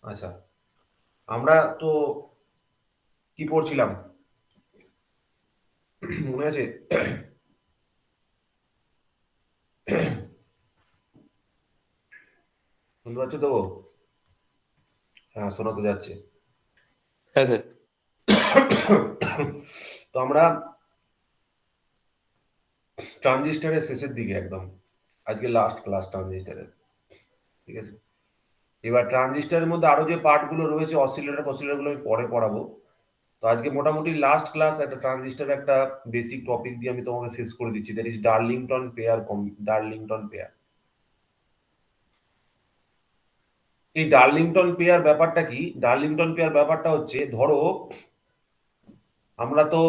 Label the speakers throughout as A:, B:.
A: আচ্ছা, আমরা তো কি পড়ছিলাম মনে আছে? শুনতে পাচ্ছ তো? হ্যাঁ, শোনা তো যাচ্ছে।
B: হ্যাঁ স্যার।
A: তো আমরা ট্রানজিস্টারের শেষের দিকে একদম, আজকে লাস্ট ক্লাস ট্রানজিস্টারের। ঠিক আছে, এবার ট্রানজিস্টারের মধ্যে আরো যে পার্টগুলো রয়েছে, অসিলেটর ফসিলেটর গুলো আমি পরে পড়াবো। তো আজকে মোটামুটি লাস্ট ক্লাস একটা ট্রানজিস্টার একটা বেসিক টপিক দিয়ে আমি তোমাকে শেষ করে দিচ্ছি, that is Darlington pair. Darlington pair, এই ডার্লিংটন পেয়ার ব্যাপারটা কি? ডার্লিংটন পেয়ার ব্যাপারটা হচ্ছে, ধরো আমরা তো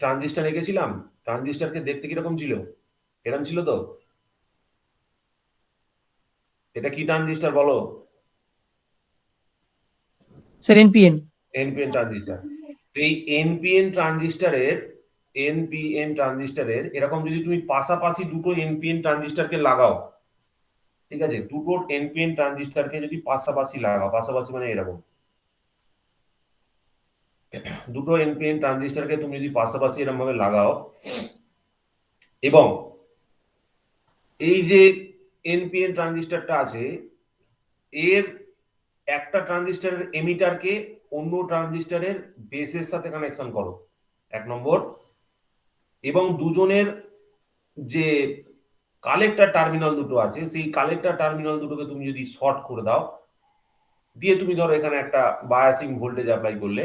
A: ট্রানজিস্টার এঁকেছিলাম। ট্রানজিস্টারকে দেখতে কিরকম ছিল? এরকম ছিল তো? এটা কি ট্রানজিস্টার বলো?
C: Sir NPN.
A: NPN transistor. তো এই এনপিএন ট্রানজিস্টারের এরকম যদি তুমি পাশাপাশি দুটো এনপিএন ট্রানজিস্টারকে লাগাও, ঠিক আছে, দুটো এনপিএন ট্রানজিস্টারকে যদি পাশাপাশি লাগাও, পাশাপাশি মানে এরকম দুটো এনপিএন ট্রানজিস্টারকে তুমি যদি পাশাপাশি এরকম ভাবে লাগাও, এবং এই যে এনপিএন ট্রানজিস্টারটা আছে, এর একটা ট্রানজিস্টারের এমিটারকে অন্য ট্রানজিস্টারের বেসের সাথে কানেকশন করো, এক নম্বর। এবং দুজনের যে কালেক্টর টার্মিনাল দুটো আছে, সেই কালেক্টর টার্মিনাল দুটোকে তুমি যদি শর্ট করে দাও, দিয়ে তুমি ধরো এখানে একটা বায়াসিং ভোল্টেজ অ্যাপ্লাই করলে,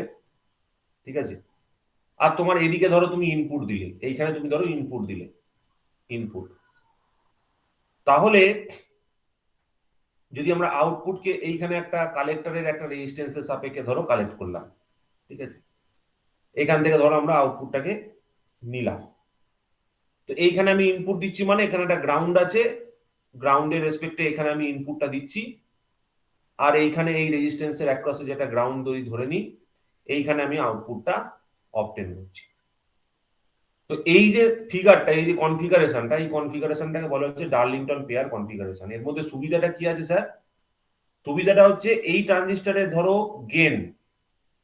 A: ঠিক আছে, আর তোমার এদিকে ধরো তুমি ইনপুট দিলে, এইখানে তুমি ধরো ইনপুট দিলে, ইনপুট, তাহলে যদি আমরা আউটপুটকে এইখানে একটা কালেক্টরের একটা রেজিস্ট্যান্সের সাপেক্ষে ধরো কালেক্ট করলাম, ঠিক আছে, এখান থেকে ধরো আমরা আউটপুটটাকে নিলাম। তো এইখানে আমি ইনপুট দিচ্ছি, মানে এখানে একটা গ্রাউন্ড আছে, গ্রাউন্ডের রেসপেক্টে এখানে আমি ইনপুটটা দিচ্ছি, আর এইখানে এই রেজিস্ট্যান্সের অ্যাক্রসে যেটা গ্রাউন্ড যদি ধরে নিই, এইখানে আমি আউটপুটটা অবটেন করছি। তো এই যে ফিগারটা, এই যে কনফিগারেশনটা, এই কনফিগারেশনটাকে বলা হচ্ছে ডার্লিংটন পেয়ার কনফিগারেশন। এর মধ্যে সুবিধাটা কি আছে স্যার? সুবিধাটা হচ্ছে এই ট্রানজিস্টরের ধরো গেন,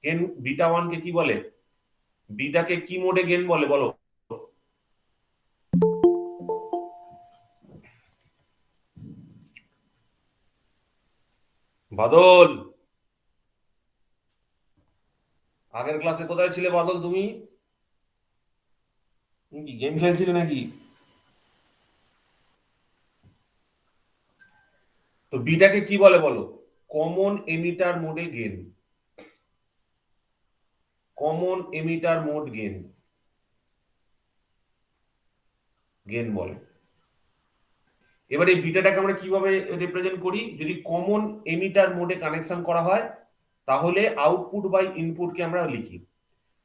A: গেন বিটা ওয়ান কে কি বলে? বিটাকে কি মোডে গেন বলে বলো? বাদল, আগের ক্লাসে কোথায় ছিলে বাদল তুমি? তুমি কি গেম খেলছিলে নাকি? তো বিটাকে কি বলে বলো? কমন এমিটার মোডে gain, common emitter mode gain, gain বলে। এবার এই বিটাটাকে আমরা কিভাবে রিপ্রেজেন্ট করি? যদি কমন এমিটার মোডে কানেকশন করা হয়, তাহলে আউটপুট বাই ইনপুটকে আমরা লিখি।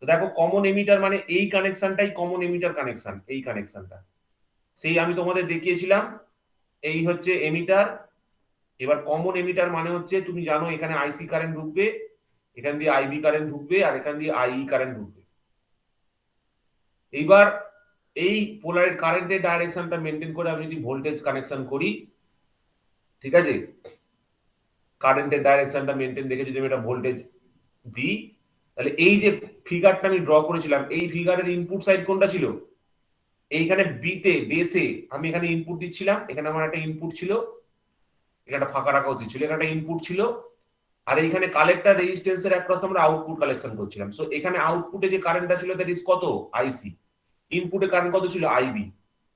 A: তো দেখো, কমন এমিটার মানে এই কানেকশনটাই কমন এমিটার কানেকশন, এই কানেকশনটা সেই আমি তোমাদের দেখিয়েছিলাম। এই হচ্ছে এমিটার। এবার কমন এমিটার মানে হচ্ছে, তুমি জানো এখানে আইসি কারেন্ট ঢুকবে, এখান দিয়ে আইবি কারেন্ট ঢুকবে, আর এখান দিয়ে আইই কারেন্ট ঢুকবে। এইবার এই পোলার কারেন্টের ডাইরেকশনটা মেনটেন করে আমি যদি ভোল্টেজ কানেকশন করি, ঠিক আছে, কারেন্টের ডাইরেকশনটা মেনটেন রেখে যদি আমি একটা ভোল্টেজ দিই, তাহলে এই যে ফিগারটা আমি ড্র করেছিলাম, এই ফিগারের ইনপুট সাইড কোনটা ছিল? এইখানে বিতে বেসে আমি এখানে ইনপুট দিচ্ছিলাম, এখানে আমার একটা ইনপুট ছিল, এখানে একটা ফাঁকা রাখা উচিত ছিল, এখানে একটা ইনপুট ছিল, আর এইখানে কালেক্টর রেজিস্ট্যান্সের অ্যাক্রস আমরা আউটপুট কালেকশন করছিলাম। সো এখানে আউটপুটে যে কারেন্টটা ছিল দ্যাট ইজ কত? আইসি। ইনপুটে কারেন্ট কত ছিল? আইবি।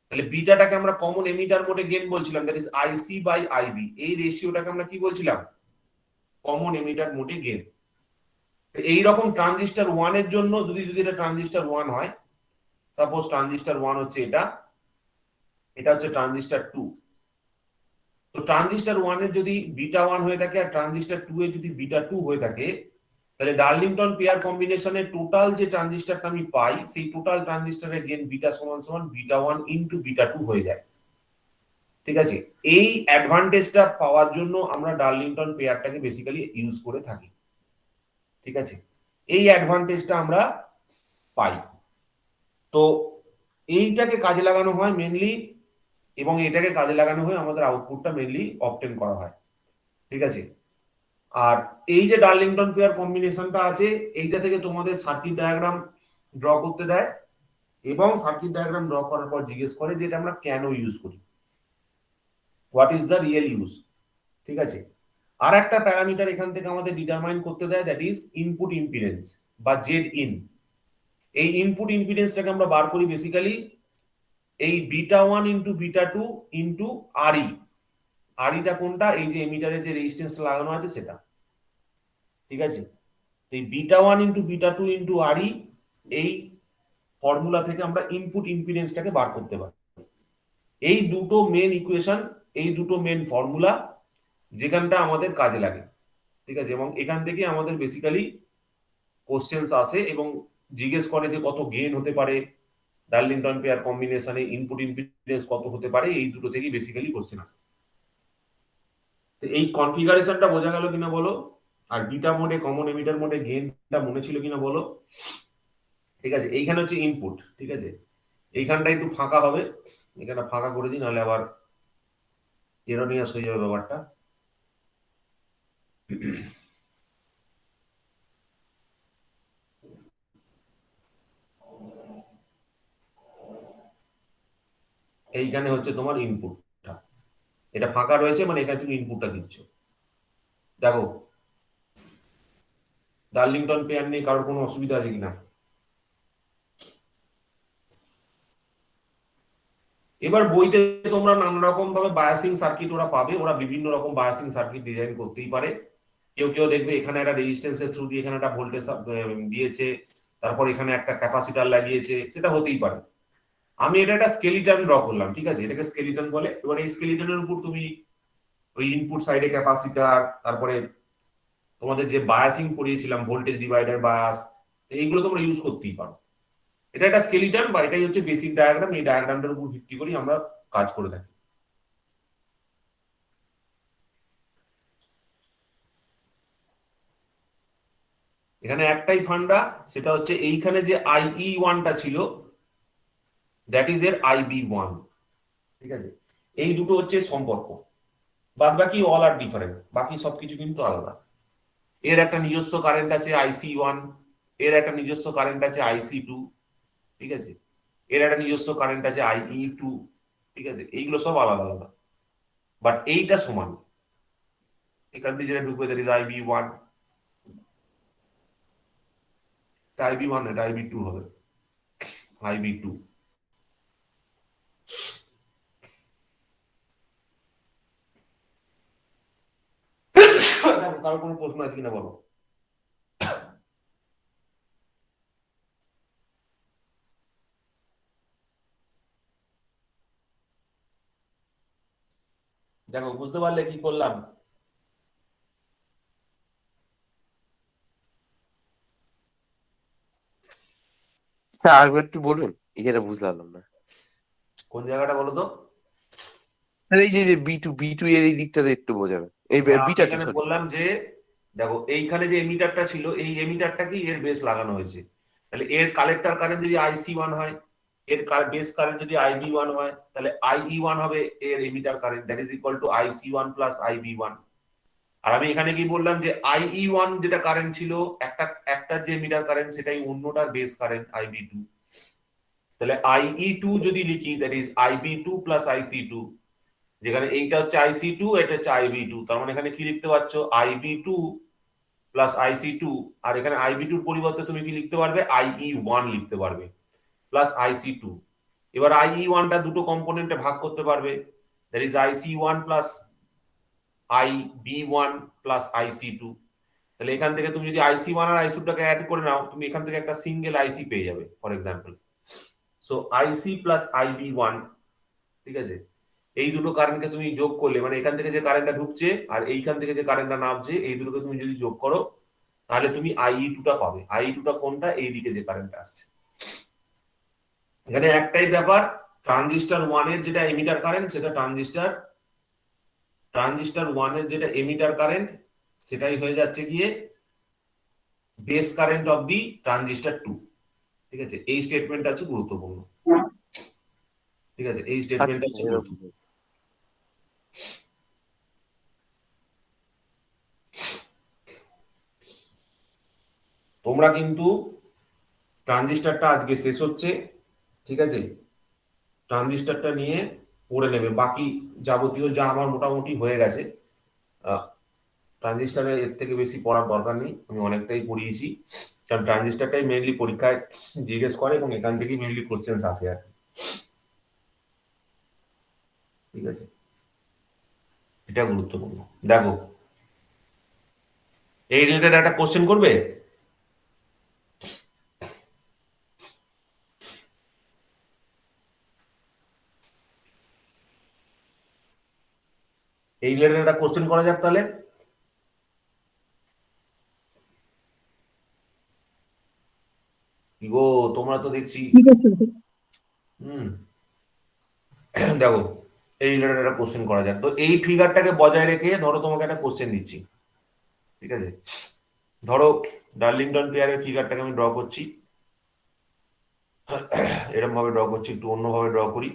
A: তাহলে বিটাটাকে আমরা কমন এমিটার মোডে গেন বলছিলাম, that is IC by IB. এই রেশিওটাকে আমরা কি বলছিলাম? কমন এমিটার মোডে গেন। এইরকম ট্রানজিস্টার ওয়ান এর জন্য, যদি যদি এটা ট্রানজিস্টার ওয়ান হয়, সাপোজ ট্রানজিস্টার ওয়ান হচ্ছে এটা, এটা হচ্ছে ট্রানজিস্টার টু। তো ট্রানজিস্টার ওয়ান এর যদি বিটা ওয়ান হয়ে থাকে আর ট্রানজিস্টার টু এর যদি বিটা টু হয়ে থাকে, তাহলে ডার্লিংটন পেয়ার কম্বিনেশনের টোটাল যে ট্রানজিস্টারটা আমি পাই, সেই টোটাল ট্রানজিস্টারের গেন বিটা সমান সমান beta one into beta two হয়ে যায়। ঠিক আছে, এই অ্যাডভান্টেজটা পাওয়ার জন্য আমরা ডার্লিংটন পেয়ারটাকে বেসিক্যালি ইউজ করে থাকি। ঠিক আছে, এই অ্যাডভান্টেজটা আমরা পাই। তো এইটাকে কাজে লাগানো হয় মেনলি, এবং এটাকে কাজে লাগানো হয় আমাদের আউটপুটটা মেনলি অবটেন করা হয়। ঠিক আছে, আর এই যে ডার্লিংটন পেয়ার কম্বিনেশনটা আছে, এইটা থেকে তোমাদের সার্কিট ডায়াগ্রাম ড্র করতে দেয়, এবং সার্কিট ডায়াগ্রাম ড্র করার পর জিজ্ঞেস করে যে এটা আমরা কেন ইউজ করি, what is the real use. ঠিক আছে, আর একটা প্যারামিটার এখান থেকে আমাদের ডিটারমাইন করতে দেয়, দ্যাট ইজ ইনপুট ইম্পিডেন্স বা জেড ইন। এই ইনপুট ইম্পিডেন্সটাকে আমরা বার করি বেসিক্যালি এই বিটা 1 ইন্টু বিটা 2 ইন্টু আরই। আরইটা কোনটা, এই যে এমিটারে যে রেজিস্ট্যান্স লাগানো আছে সেটা। ঠিক আছে, এই বিটা 1 ইন্টু বিটা 2 ইন্টু আরই, এই ফর্মুলা থেকে আমরা ইনপুট ইম্পিডেন্সটাকে বার করতে পারি। এই দুটো মেন ইকুয়েশন, এই দুটো মেন ফর্মুলা যেখানটা আমাদের কাজে লাগে। ঠিক আছে, এবং এখান থেকে আমাদের বেসিক্যালি কোশ্চেন্স আসে এবং জিজ্ঞেস করে যে কত গেইন হতে পারে ডার্লিংটন পেয়ার কম্বিনেশনে, ইনপুট ইম্পিডেন্স কত হতে পারে, এই দুটো থেকেই বেসিক্যালি কোশ্চেন আসে। তো এই কনফিগারেশনটা বোঝা গেল কিনা বলো, আর বিটা মোডে কমন এমিটার মোডে গেইনটা মনে ছিল কিনা বলো। ঠিক আছে, এইখানে হচ্ছে ইনপুট। ঠিক আছে, এইখানটা একটু ফাঁকা হবে, এখানে ফাঁকা করে দিই, নাহলে আবার এরোনিয়াস হয়ে যাবে ব্যাপারটা। এইখানে হচ্ছে তোমার ইনপুটটা, এটা ফাঁকা রয়েছে, মানে এখানে তুমি ইনপুটটা দিচ্ছ। দেখো ডার্লিংটন পেয়ার নিয়ে কারোর কোনো অসুবিধা আছে কিনা। এবার বইতে তোমরা নানা রকম ভাবে বায়াসিং সার্কিট ওরা পাবে, ওরা বিভিন্ন রকম বায়াসিং সার্কিট ডিজাইন করতেই পারে। কেউ কেউ দেখবে এখানে একটা রেজিস্ট্যান্সের থ্রু দিয়ে এখানে একটা ভোল্টেজ দিয়েছে, তারপর এখানে একটা ক্যাপাসিটার লাগিয়েছে, সেটা হতেই পারে। আমি এটা একটা স্কেলিটন ড্র করলাম, ঠিক আছে, এটাকে স্কেলিটন বলে। এবার এই স্কেলিটনের উপর তুমি ওই ইনপুট সাইডে ক্যাপাসিটার, তারপরে তোমাদের যে বায়াসিং করিয়েছিলাম ভোল্টেজ ডিভাইডার বায়াস, এইগুলো তোমরা ইউজ করতেই পারো। এটা একটা স্কেলিটন বা এটাই হচ্ছে বেসিক ডায়াগ্রাম, এই ডায়াগ্রামটার উপর ভিত্তি করে আমরা কাজ করে থাকি। এখানে একটাই ফান্ডা, সেটা হচ্ছে এইখানে যে আইই ওয়ানটা ছিল, দ্যাট ইজ এর আইবি ওয়ান। ঠিক আছে, এই দুটো হচ্ছে সম্পর্ক, বাদ বাকি অল আর ডিফারেন্ট, বাকি সবকিছু কিন্তু আলাদা। এর একটা নিজস্ব কারেন্ট আছে আইসি ওয়ান, এর একটা নিজস্ব কারেন্ট আছে আইসি টু। ঠিক আছে, এর একটা নিজস্ব কারেন্ট আছে আইই টু। ঠিক আছে, এইগুলো সব আলাদা আলাদা, বাট এইটা সমান। এখান থেকে যেটা ঢুকবে that is IB one, IB one, এটা আইবি টু হবে, আইবি টু। কারো কোনো প্রশ্ন আছে কিনা বলো। দেখো বুঝতে পারলে কি করলাম।
B: স্যার আরেকবার একটু বলবেন, এখানে বুঝলাম না।
A: কোন জায়গাটা বলো তো।
B: স্যার এই যে বি টু এর এই দিকটাতে একটু বোঝাবেন, এই
A: আমি
B: বিটা টু,
A: এখানে
B: সরি।
A: বললাম যে দেখো এইখানে যে এমিটারটা ছিল, এই এমিটারটাকেই এর বেস লাগানো হয়েছে। তাহলে এর কালেক্টর কারেন্ট যদি আইসি ওয়ান হয়, এর বেস কারেন্ট যদি আইবি ওয়ান হয়, তাহলে আইই ওয়ান হবে এর emitter current, that is equal to IC one plus IB one. আর আমি এখানে কি বললাম যে আইই ওয়ান যেটা কারেন্ট ছিল, একটা একটা যে এমিটার কারেন্ট, সেটাই অন্যটার বেস কারেন্ট আইবি টু। তাহলে আইই টু যদি লিখি, that is IB two plus IC two, যেখানে এইটা হচ্ছে আইসি টু, এটা হচ্ছে আইবি টু। তার মানে এখানে কি লিখতে পারছো, IB two plus IC two. আর এখানে আইবি টুর পরিবর্তে তুমি কি লিখতে পারবে, আইই ওয়ান লিখতে পারবে প্লাস আইসি টু। এবার আইই ওয়ানটা দুটো কম্পোনেন্টে ভাগ করতে পারবে, that is IC one plus I B one plus IC two. তাহলে এখান থেকে তুমি যদি আইসি ওয়ান আর আইসি টুটাকে অ্যাড করে নাও, তুমি এখান থেকে একটা সিঙ্গেল আইসি পেয়ে যাবে for example. So IC plus IB one. ঠিক আছে, এই দুটো কারেন্টকে তুমি যোগ করলে, মানে এখান থেকে যে কারেন্টটা ঢুকছে আর এইখান থেকে যে কারেন্টটা নামছে, এই দুটোকে তুমি যদি যোগ করো, তাহলে তুমি আইই টুটা পাবে। আইই টুটা কোনটা, এই দিকে যে কারেন্টটা আসছে। এখানে একটাই ব্যাপার, ট্রানজিস্টর ওয়ানের যেটা এমিটার কারেন্ট, সেটা ট্রানজিস্টর ওয়ানের যেটা এমিটার কারেন্ট, সেটাই হয়ে যাচ্ছে গিয়ে base current of the transistor two. ঠিক আছে, এই স্টেটমেন্টটা হচ্ছে গুরুত্বপূর্ণ। ঠিক আছে, এই
B: আচ্ছা,
A: স্টেটমেন্টটা হচ্ছে
B: এরকম।
A: গুরুত্বপূর্ণ। তোমরা কিন্তু ট্রানজিস্টারটা আজকে শেষ হচ্ছে, ঠিক আছে, ট্রানজিস্টারটা নিয়ে পড়ে নেবে, বাকি যাবতীয় যা আমার মোটামুটি হয়ে গেছে। ট্রানজিস্টারে এর থেকে বেশি পড়ার দরকার নেই, আমি অনেকটাই পড়িয়েছি, কারণ ট্রানজিস্টারটাই মেইনলি পরীক্ষায় জিজ্ঞেস করে এবং এখান থেকেই মেইনলি কোশ্চেন্স আসে আর কি। ঠিক আছে, এটা গুরুত্বপূর্ণ। দেখো, এই রিলেটেড একটা কোশ্চেন করবে। এই রিলেটেড একটা কোশ্চেন করা যাক তাহলে। কি গো, তোমরা তো দেখছি।
C: ঠিক আছে।
A: হুম। দেখো, এই রিলেটেড একটা কোশ্চেন করা যাক। তো এই ফিগারটাকে বজায় রেখে ধরো তোমাকে একটা কোশ্চেন দিচ্ছি, ঠিক আছে। ধরো ডার্লিংটন পেয়ারের ফিগারটাকে আমি ড্র করছি, এরকম ভাবে ড্র করছি, একটু অন্যভাবে ড্র করি।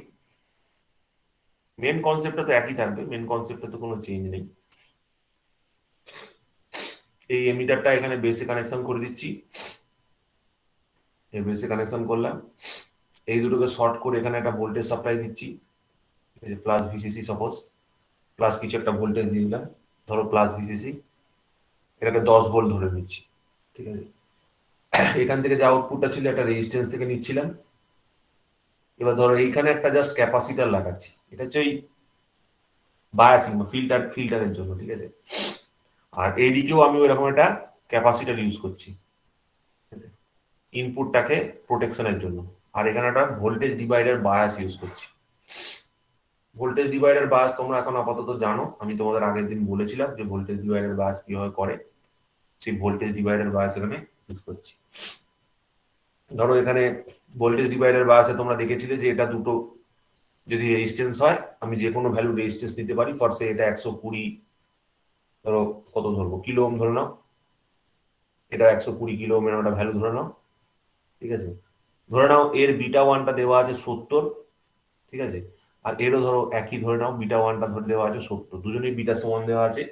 A: মেন কনসেপ্টটা তো একই থাকবে, মেন কনসেপ্টে তো কোনো চেঞ্জ নেই। এই এমিটারটা এখানে বেসে কানেকশন করে দিচ্ছি, এই বেসে কানেকশন করলাম। এই দুটোকে শর্ট করে এখানে একটা ভোল্টেজ সাপ্লাই দিচ্ছি, প্লাস ভিসিসি, সাপোজ প্লাস কিছু একটা ভোল্টেজ দিয়ে দিলাম, ধরো প্লাস ভিসিসি, এটাকে 10 ভোল্ট ধরে নিচ্ছি, ঠিক আছে। এখান থেকে যে আউটপুটটা ছিল একটা রেজিস্ট্যান্স থেকে নিচ্ছিলাম। এবার ধরো এইখানে একটা জাস্ট ক্যাপাসিটার লাগাচ্ছি, এটা হচ্ছে ওই বায়াসিং বা ফিল্টারের জন্য, ঠিক আছে। আর এইদিকেও আমি ওইরকম একটা ক্যাপাসিটার ইউজ করছি, ইনপুটটাকে প্রোটেকশনের জন্য। আর এখানে একটা ভোল্টেজ ডিভাইডার বায়াস ইউজ করছি। ভোল্টেজ ডিভাইডার বায়াস তোমরা এখন আপাতত জানো, আমি তোমাদের আগের দিন বলেছিলাম যে ভোল্টেজ ডিভাইডার বায়াস কিভাবে করে, সেই ভোল্টেজ ডিভাইডার বায়াস এখানে ইউজ করছি। ধরো এখানে ভোল্টেজ ডিভাইডার বায়াসে তোমরা দেখেছিলে যে এটা দুটো যদি রেজিস্ট্যান্স হয়, আমি যে কোনো ভ্যালু রেজিস্ট্যান্স নিতে পারি। ফর সে এটা 120, ধরো কত ধরবো, কিলো ওহম ধরে নাও, এটা 120 কিলো ওহমের একটা ভ্যালু ধরে নাও, ঠিক আছে। ধরে নাও এর বিটা ওয়ানটা দেওয়া আছে 70, ঠিক আছে। আর এরও ধরো একই ধরে নাও, বিটা ওয়ানটা ধরে দেওয়া আছে 70, দুজনেই বিটা সমান দেওয়া আছে।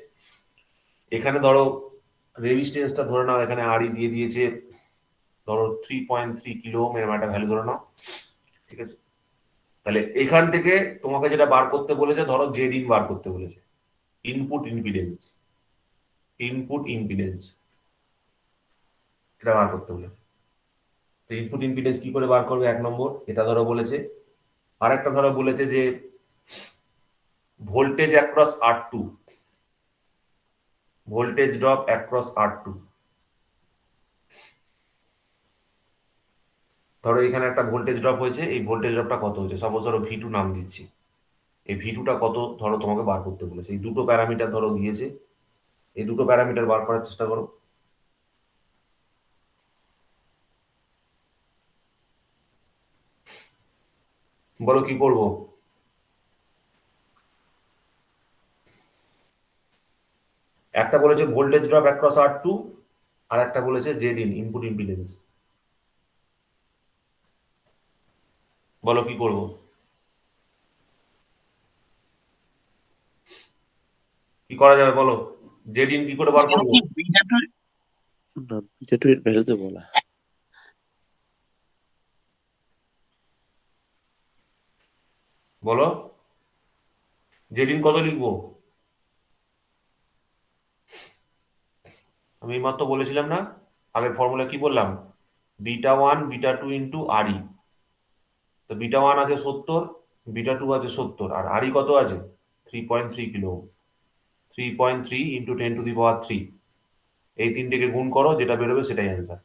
A: এখানে ধরো রেজিস্ট্যান্সটা ধরে নাও, এখানে আরই দিয়ে দিয়েছে ধরো 3.3 কিলো ওহম, এরকম একটা ভ্যালু ধরে নাও, ঠিক আছে। তাহলে এখান থেকে তোমাকে যেটা বার করতে বলেছে, ধরো জেড ইন বার করতে বলেছে, ইনপুট ইম্পিডেন্স, ইনপুট ইম্পিডেন্স এটা বার করতে বলেছে। তো ইনপুট ইম্পিডেন্স কি করে বার করবে, 1 নম্বর এটা ধরো বলেছে। আর একটা ধরো বলেছে যে voltage across R2, voltage drop across R2। ধরো এখানে একটা ভোল্টেজ ড্রপ হয়েছে, এই ভোল্টেজ ড্রপটা কত হয়েছে, সাপোজ ধরো V2 নাম দিচ্ছি, এই V2টা কত ধরো তোমাকে বার করতে বলেছে। এই দুটো প্যারামিটার ধরো দিয়েছে, এই দুটো প্যারামিটার বার করার চেষ্টা করো। বলো কি করব। একটা বলেছে ভোল্টেজ ড্রপ অ্যাক্রস R2, আর একটা বলেছে জেড ইন, ইনপুট ইম্পিডেন্স। বলো কি করব। কি করা যাবে বলো, জেড ইন কি করে বার
C: সেখানে
A: করবো।
C: কি বিটা টু
B: না, বিটা টু এর ভ্যালু দেবো না।
A: বলো জেড ইন কত লিখবো। আমি এইমাত্র বলেছিলাম না, আগের ফর্মুলা কি বললাম, beta one beta two into RE. তো বিটা ওয়ান আছে 70, বিটা টু আছে 70, আর আরই কত আছে 3.3 কিলো, 3.3 ইন্টু 10⁻³ এই তিনটেকে গুণ করো, যেটা বেরোবে সেটাই অ্যান্সার।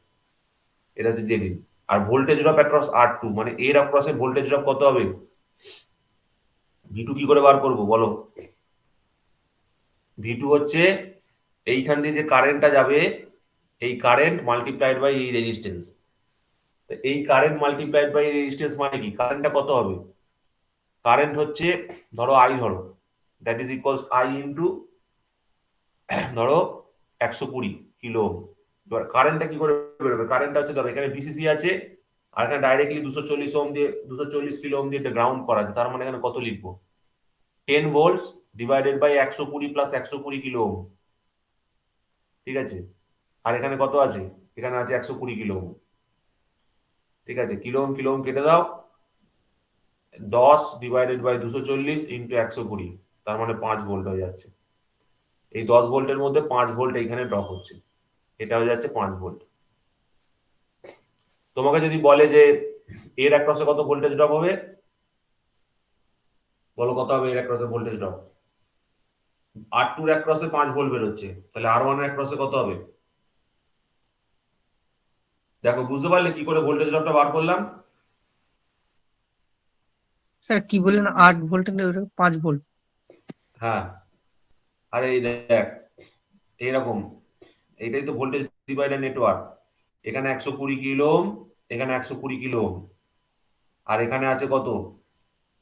A: এটা হচ্ছে জেডিন। আর ভোল্টেজ ড্রপ অ্যাক্রস R2 মানে এর অ্যাক্রসে ভোল্টেজ ড্রপ কত হবে, V2 কি করে বার করবো বলো। V2 হচ্ছে এইখান দিয়ে যে কারেন্টটা যাবে, এই কারেন্ট মাল্টিপ্লাইড বাই এই রেজিস্ট্যান্স। তো এই কারেন্ট মাল্টিপ্লাইড বাই রেজিস্ট্যান্স মানে কি, কারেন্টটা কত হবে, কারেন্ট হচ্ছে ধরো আই, ধরো that is equals I into ধরো 120 কিলো ওহম। এবার কারেন্টটা কি করে বেরোবে, কারেন্টটা হচ্ছে ধরো এখানে ভিসিসি আছে, আর এখানে ডাইরেক্টলি 240 ওহম দিয়ে 240 কিলো ওহম দিয়ে গ্রাউন্ড করা আছে, তার মানে এখানে কত লিখবো, 10 volts divided by 120 plus 120 kilo ohm, ঠিক আছে। আর এখানে কত আছে, এখানে আছে 120 কিলো ওহম। ঠিক আছে, কিলো ওহম কিলো ওহম কেটে দাও, 10 ডিভাইডেড বাই 240 ইন্টু 120, তার মানে 5 ভোল্ট হয়ে যাচ্ছে। এই 10 ভোল্টের মধ্যে 5 ভোল্ট এইখানে ড্রপ হচ্ছে, এটা হয়ে যাচ্ছে 5 ভোল্ট। তোমাকে যদি বলে যে এর অ্যাক্রসে কত ভোল্টেজ ড্রপ হবে, বলো কত হবে এর অ্যাক্রসে ভোল্টেজ ড্রপ। R2 এর অ্যাক্রসে 5 ভোল্ট বেরোচ্ছে, তাহলে R1 এর অ্যাক্রসে কত হবে? দেখো, বুঝতে পারলে কি করে ভোল্টেজ ড্রপটা বার করলাম?
C: স্যার কি বললেন 8 ভোল্ট 5 ভোল্ট?
A: হ্যাঁ, আরে এই দেখ, এইরকম, এইটাই তো ভোল্টেজ ডিভাইডার নেটওয়ার্ক। এখানে 120 কিলো ওহম, এখানে 120 কিলো ওহম, আর এখানে আছে কত,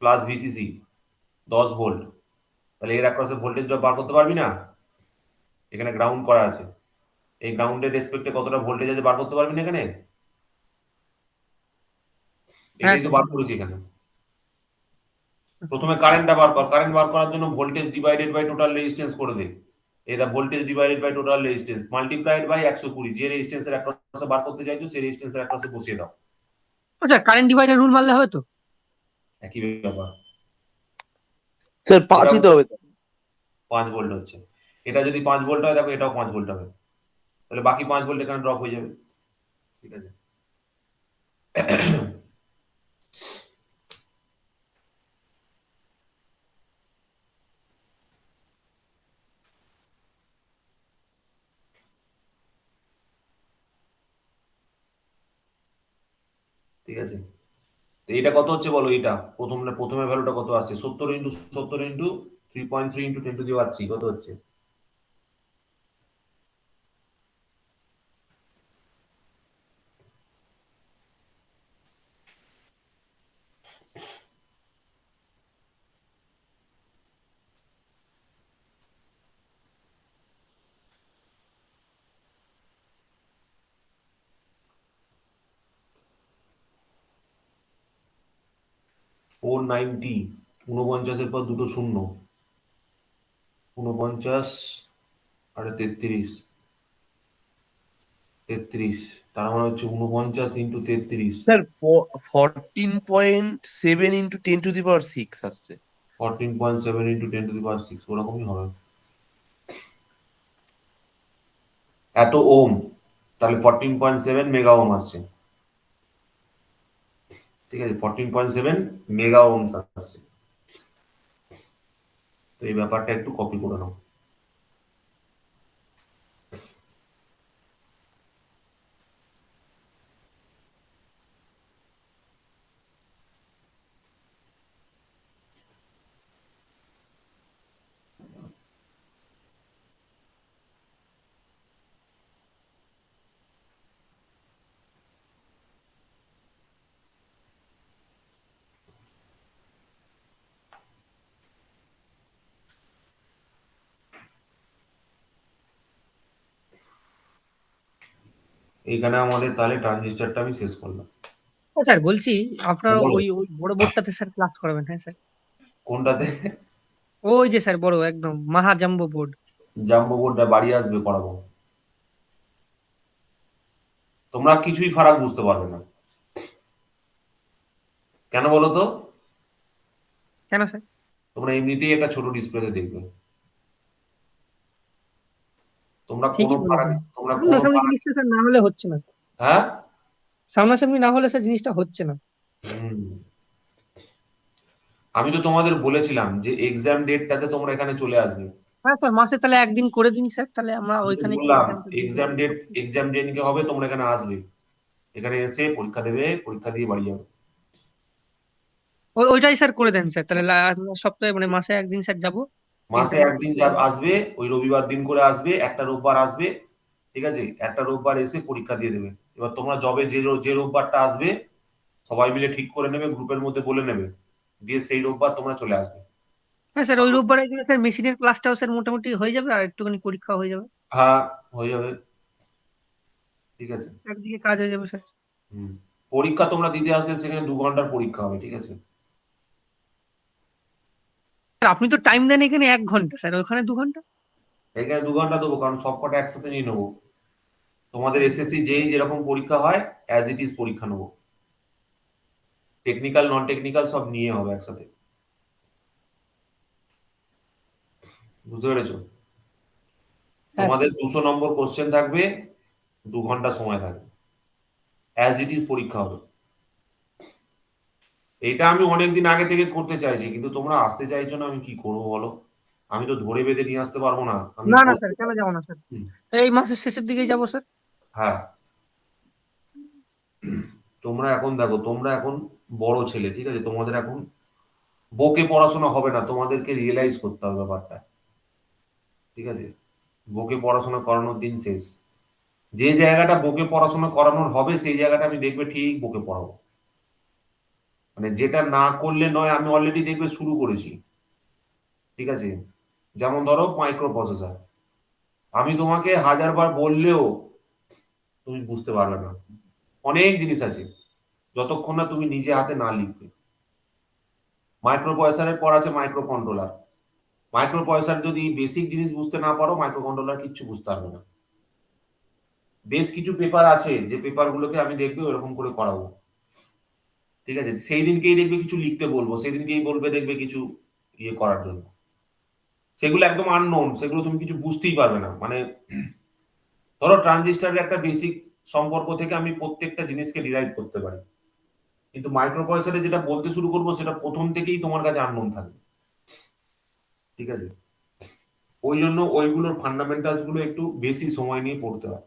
A: প্লাস ভিসিসি 10 ভোল্ট। তাহলে এর অ্যাক্রসে ভোল্টেজ ড্রপ বার করতে পারবি না? এখানে গ্রাউন্ড করা আছে, এই গ্রাউন্ডের রেসপেক্টে কতটা ভোল্টেজ আছে বার করতে পারবি না এখানে?
C: হ্যাঁ
A: এটাই তো
C: স্যার।
A: বার করেছি এখানে। প্রথমে কারেন্টটা বার কর, কারেন্ট বার করার জন্য voltage divided by total resistance করে দে। এটা voltage divided by total resistance multiplied by 120, যে রেজিস্ট্যান্সের অ্যাক্রসে বার করতে চাইছো সেই রেজিস্ট্যান্সের অ্যাক্রসে বসিয়ে দাও।
C: আচ্ছা, কারেন্ট ডিভাইডার রুল মারলে হবে তো?
A: একই ব্যাপার।
B: স্যার
A: এটা
B: 5ই তো হবে।
A: 5 ভোল্ট হচ্ছে, এটা যদি 5 ভোল্ট হয়, দেখো এটাও 5 ভোল্ট হবে, তাহলে বাকি 5 ভোল্ট এখানে ড্রপ হয়ে যাবে। ঠিক আছে। ঠিক আছে, তো এটা কত হচ্ছে বলো, এটা প্রথমে ভ্যালুটা কত আসছে, 70 into 70 into 3.3 into 10 to the power 3 কত হচ্ছে? ফোর 49 পর দুটো শূন্য, 49 আর 33, 33, তার মানে হচ্ছে 49 into 33,
B: sir 14.7 into 10 to the power 6 আসছে।
A: 14.7 ইন্টু 10 টু দি পাওয়ার 6, ওরকমই হবে। এত ওম, তাহলে 14.7 মেগা ওম আসছে। ঠিক আছে, 14.7 মেগা ওম আসছে। তো এই ব্যাপারটা একটু কপি করে নাও। এইখানে আমাদের তাহলে ট্রানজিস্টারটা আমি শেষ করলাম।
C: স্যার বলছি, আপনার
A: বলো,
C: ওই ওই বড় বোর্ডটাতে স্যার ক্লাস করাবেন? হ্যাঁ স্যার।
A: কোনটাতে?
C: ওই যে স্যার বড় একদম মাহা জাম্বো বোর্ড।
A: জাম্বো বোর্ডটা বাড়ি আসবে, পড়াবো। তোমরা কিছুই ফারাক বুঝতে পারবে না, কেন বলো তো?
C: কেন স্যার?
A: তোমরা এমনিতেই একটা ছোট ডিসপ্লেতে দেখবে, তোমরা কোনো
C: ঠিকই
A: ফারাক,
C: বলেছেন।
A: তোমরা কোনো
C: সামনাসামনি
A: ফারাক।
C: জিনিসটা স্যার না হলে হচ্ছে না।
A: হ্যাঁ।
C: সামনাসামনি না হলে স্যার জিনিসটা হচ্ছে না।
A: হুম, আমি তো তোমাদের বলেছিলাম যে এক্সাম ডেটটাতে তোমরা এখানে চলে আসবে।
C: হ্যাঁ স্যার, মাসে তাহলে একদিন করে দিন স্যার, তাহলে আমরা
A: আমি তো
C: ওইখানে গিয়ে
A: বললাম
C: এক্সামটা দিয়ে
A: এক্সাম
C: দেবো।
A: ডেট, এক্সাম যেদিনকে হবে তোমরা এখানে আসবে, এখানে এসে পরীক্ষা দেবে, পরীক্ষা দিয়ে বাড়ি যাবে।
C: ওইটাই স্যার করে দেন স্যার, তাহলে সপ্তাহে মানে মাসে একদিন স্যার যাবো
A: মাসে
C: এক্সামটা
A: একদিন
C: দিয়ে
A: যা
C: দেবো।
A: আসবে, ওই রবিবার দিন করে আসবে, একটা রোববার আসবে। ঠিক আছে, একটা রোববার এসে পরীক্ষা দিয়ে দেবে। এবার তোমরা জবে যে রোববারটা আসবে, সবাই মিলে ঠিক করে নেবে, গ্রুপের মধ্যে বলে নেবে, দিয়ে সেই রোববার তোমরা চলে আসবে।
C: হ্যাঁ স্যার, ওই রোববারে গেলে স্যার মেশিনের ক্লাসটাও স্যার মোটামুটি হয়ে যাবে, আর একটুখানি পরীক্ষা হয়ে যাবে।
A: হ্যাঁ, হয়ে যাবে। ঠিক আছে।
C: একদিকে কাজ হয়ে যাবে স্যার।
A: হুম, পরীক্ষা তোমরা দিতে আসলে সেখানে 2 ঘন্টার পরীক্ষা হবে। ঠিক আছে।
C: স্যার আপনি তো টাইম দেন এখানে 1 ঘন্টা, স্যার ওখানে 2 ঘন্টা।
A: এখানে 2 ঘন্টা দেবো, কারণ সব কটা একসাথে নিয়ে নেবো। তোমাদের এসএসসি যেই যেরকম পরীক্ষা হয় অ্যাজ ইট ইজ পরীক্ষা নেবো, টেকনিক্যাল নন টেকনিক্যাল সব নিয়ে হবে একসাথে, বুঝতে পেরেছো?
C: হ্যাঁ
A: তোমাদের 200 নম্বর কোশ্চেন থাকবে, 2 ঘন্টা সময় থাকবে, অ্যাজ ইট ইজ পরীক্ষা হবে। এটা আমি অনেকদিন আগে থেকে করতে চাইছি, কিন্তু তোমরা আসতে চাইছো না, আমি কি করবো বলো? আমি তো ধরে বেঁধে নিয়ে আসতে পারবো না, আমি
C: না না স্যার, কেন যাবো না স্যার,
A: হুম,
C: এই মাসের শেষের দিকেই যাবো স্যার।
A: হ্যাঁ। তোমরা এখন দেখো, তোমরা এখন বড় ছেলে, ঠিক আছে, তোমাদের এখন বকে পড়াশোনা হবে না, তোমাদেরকে রিয়েলাইজ করতে হবে ব্যাপারটা, ঠিক আছে? বকে পড়াশোনা করানোর দিন শেষ। যে জায়গাটা বকে পড়াশোনা করানোর হবে সেই জায়গাটা আমি দেখবে ঠিক বকে পড়াবো, মানে যেটা না করলে নয়, আমি অলরেডি দেখবে শুরু করেছি, ঠিক আছে? যেমন ধরো মাইক্রো প্রসেসর, আমি তোমাকে 1000 বার বললেও তুমি বুঝতে পারবে না, অনেক জিনিস আছে যতক্ষণ না তুমি নিজে হাতে না লিখবে। মাইক্রো প্রসেসরের পর আছে মাইক্রো কন্ট্রোলার, মাইক্রো প্রসেসর যদি বেসিক জিনিস বুঝতে না পারো, মাইক্রো কন্ট্রোলার কিচ্ছু বুঝতে পারবে না। বেশ কিছু পেপার আছে যে পেপারগুলোকে আমি দেখবে ওরকম করে করাবো, ঠিক আছে? সেই দিনকেই দেখবে কিছু লিখতে বলবো, সেই দিনকেই বলবে দেখবে কিছু ইয়ে করার জন্য, সেগুলো একদম আননোন, সেগুলো তুমি কিছু বুঝতেই পারবে না। মানে ধরো ট্রানজিস্টারের একটা বেসিক সম্পর্ক থেকে আমি প্রত্যেকটা জিনিসকে ডিরাইভ করতে পারি, কিন্তু মাইক্রো প্রসেসরে যেটা বলতে শুরু করবো সেটা প্রথম থেকেই তোমার কাছে আননোন থাকবে, ঠিক আছে? ওই জন্য ওইগুলোর ফান্ডামেন্টালস গুলো একটু বেশি সময় নিয়ে পড়তে হয়।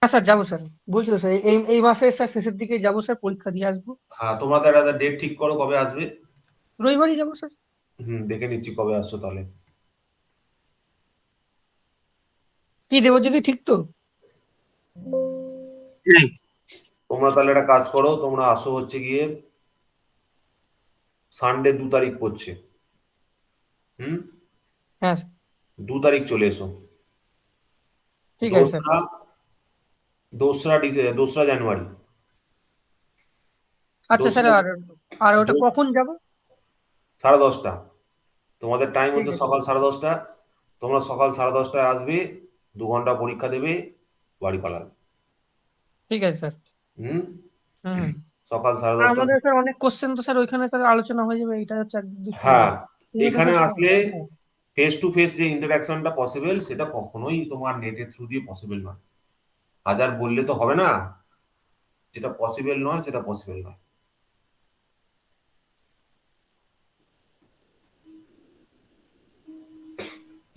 C: হ্যাঁ স্যার, যাবো স্যার, বলছি তো স্যার, এই এই মাসের স্যার শেষের দিকে যাবো স্যার, পরীক্ষা দিয়ে আসবো।
A: হ্যাঁ, তোমাদের একটা ডেট ঠিক করো কবে আসবে।
C: রবিবারই যাবো স্যার।
A: দেখে নিচ্ছি কবে আসছো তাহলে।
C: কি দেবো যদি ঠিক তো?
A: তোমরা তাহলে একটা কাজ করো, তোমরা আসো হচ্ছে গিয়ে সানডে 2 তারিখ পড়ছে, হুম,
C: হ্যাঁ স্যার,
A: 2 তারিখ চলে এসো।
C: ঠিক আছে স্যার।
A: দোসরা দোসরা জানুয়ারি।
C: আচ্ছা স্যার,
A: দোসরা
C: আর আর ওটা
A: দোস-
C: কখন যাব?
A: 10:30। তোমাদের টাইম
C: ঠিক
A: হচ্ছে
C: আছে।
A: সকাল 10:30। তোমরা সকাল 10:30টায় আসবে, 2 ঘন্টা পরীক্ষা দেবে, বাড়ি পালাবে।
C: ঠিক আছে স্যার।
A: হুম,
C: হুম হুম।
A: সকাল সাড়ে
C: আর
A: দশটা
C: আমাদের স্যার অনেক কোশ্চেন তো স্যার ওইখানে স্যার আলোচনা হয়ে যাবে, এটা হচ্ছে একদম সুবিধা।
A: হ্যাঁ,
C: ঠিক আছে
A: এখানে
C: স্যার,
A: আসলে
C: হ্যাঁ।
A: ফেস টু ফেস যে ইন্টারাকশনটা পসিবল সেটা কখনোই তোমার নেটের থ্রু দিয়ে পসিবল নয়। হাজার বললে তো হবে না, যেটা পসিবল নয় সেটা পসিবল নয়।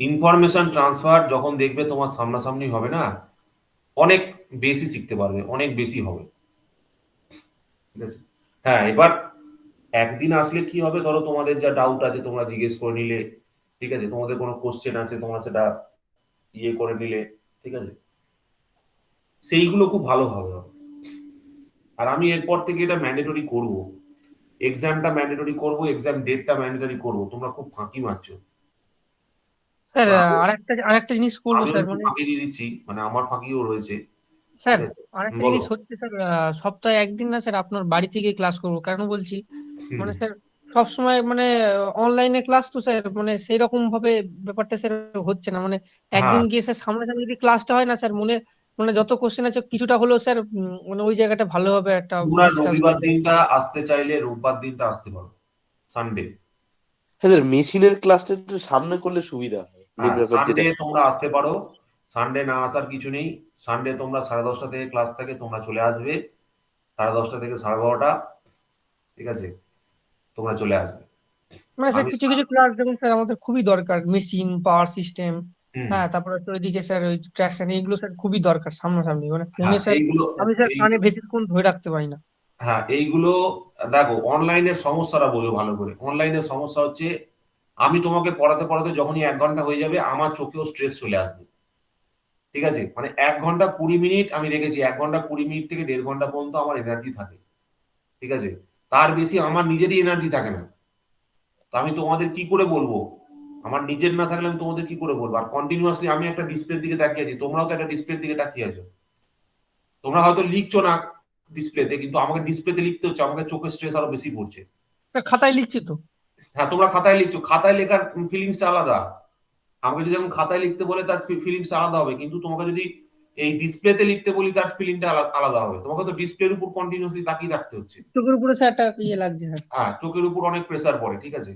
A: ইনফরমেশন ট্রান্সফার যখন দেখবে তোমার সামনাসামনি হবে না, অনেক বেশি শিখতে পারবে, অনেক বেশি হবে, ঠিক আছে? হ্যাঁ, এবার একদিন আসলে কি হবে, ধরো তোমাদের যা ডাউট আছে তোমরা জিজ্ঞেস করে নিলে, ঠিক আছে, তোমাদের কোনো কোশ্চেন আছে তোমরা সেটা ইয়ে করে নিলে, ঠিক আছে, সেইগুলো খুব ভালোভাবে হবে। আর আমি এরপর থেকে এটা ম্যান্ডেটরি করব, এক্সামটা ম্যান্ডেটরি করব, এক্সাম ডেটটা ম্যান্ডেটরি করব। তোমরা খুব ফাঁকি মারছো,
C: স্যার,
A: মানে আমি
C: আরেকটা জিনিস করবো
A: আমিও
C: স্যার,
A: একটু
C: মানে
A: ফাঁকি দিয়ে দিচ্ছি, মানে আমার ফাঁকিও রয়েছে, ঠিক
C: স্যার
A: আছে?
C: আরেকটা
A: বলো।
C: জিনিস হচ্ছে স্যার, সপ্তাহে একদিন না স্যার আপনার বাড়ি থেকে ক্লাস করবো, কেন বলছি,
A: হুম,
C: মানে স্যার সব সময় মানে অনলাইনে ক্লাস তো স্যার, মানে সেই রকম ভাবে ব্যাপারটা স্যার হচ্ছে না, মানে
A: হ্যাঁ,
C: একদিন গিয়ে স্যার সামনাসামনি যদি ক্লাসটা হয় না স্যার, মনে মানে যত কোশ্চেন আছে কিছুটা হলেও স্যার, মানে ওই জায়গাটা ভালোভাবে একটা
A: তোমরা
C: ডিসকাস
A: রবিবার
C: হয়ে যায়।
A: দিনটা আসতে চাইলে রোববার দিনটা আসতে পারো, সানডে।
B: হ্যাঁ স্যার, মেশিনের ক্লাসটা একটু সামনে করলে সুবিধা হয়, মেন
A: হ্যাঁ,
B: ব্যাপার যেটা।
A: সানডে তোমরা আসতে পারো, সানডে না আসার কিছু নেই। সানডে তোমরা 10:30 থেকে ক্লাস থাকে, তোমরা চলে আসবে 10:30 থেকে 12:30, ঠিক আছে, তোমরা চলে আসবে।
C: মানে স্যার
A: আমি
C: কিছু কিছু ক্লাস যেমন স্যার আমাদের খুবই দরকার, মেশিন পাওয়ার সিস্টেম,
A: হুম,
C: হ্যাঁ, তারপরে তো ওইদিকে স্যার ওই ট্রাকশন, এইগুলো স্যার খুবই দরকার সামনাসামনি, মানে ফোনে
A: হ্যাঁ
C: স্যার
A: এইগুলো
C: আমি স্যার
A: এই
C: কানে বেশিক্ষণ ধরে রাখতে পারি না।
A: হ্যাঁ এইগুলো দেখো, অনলাইনের সমস্যাটা বোঝো ভালো করে। অনলাইনের সমস্যা হচ্ছে আমি তোমাকে পড়াতে পড়াতে যখনই 1 ঘন্টা হয়ে যাবে আমার চোখেও স্ট্রেস চলে আসবে, ঠিক আছে? মানে 1 ঘন্টা 20 মিনিট আমি দেখেছি, 1 ঘন্টা 20 মিনিট থেকে 1.5 ঘন্টা পর্যন্ত আমার এনার্জি থাকে, ঠিক আছে? তার বেশি আমার নিজেরই এনার্জি থাকে না। তো আমি তোমাদের কি করে বলবো? আমার নিজের না থাকলে আমি তোমাদের কি করে বলবো? আর কন্টিনিউয়াসলি আমি একটা ডিসপ্লের দিকে তাকিয়ে আছি, তোমরাও তো একটা ডিসপ্লের দিকে তাকিয়ে আছো। তোমরা হয়তো লিখছো না ডিসপ্লেতে, কিন্তু আমাকে ডিসপ্লেতে লিখতে হচ্ছে, আমাকে চোখের স্ট্রেস আরো বেশি পড়ছে।
C: স্যার খাতায় লিখছি তো।
A: হ্যাঁ, তোমরা খাতায় লিখছো, খাতায় লেখার ফিলিংসটা আলাদা, আমাকে যদি এখন খাতায় লিখতে বলে তার ফিলিংসটা আলাদা হবে, কিন্তু তোমাকে যদি এই ডিসপ্লেতে লিখতে বলি তার ফিলিংটা আলাদা হবে। তোমাকে তো ডিসপ্লের উপর কন্টিনিউয়াসলি তাকিয়ে থাকতে হচ্ছে।
C: চোখের উপরে স্যার একটা ইয়ে লাগছে স্যার।
A: হ্যাঁ, চোখের উপর অনেক প্রেসার পড়ে, ঠিক আছে।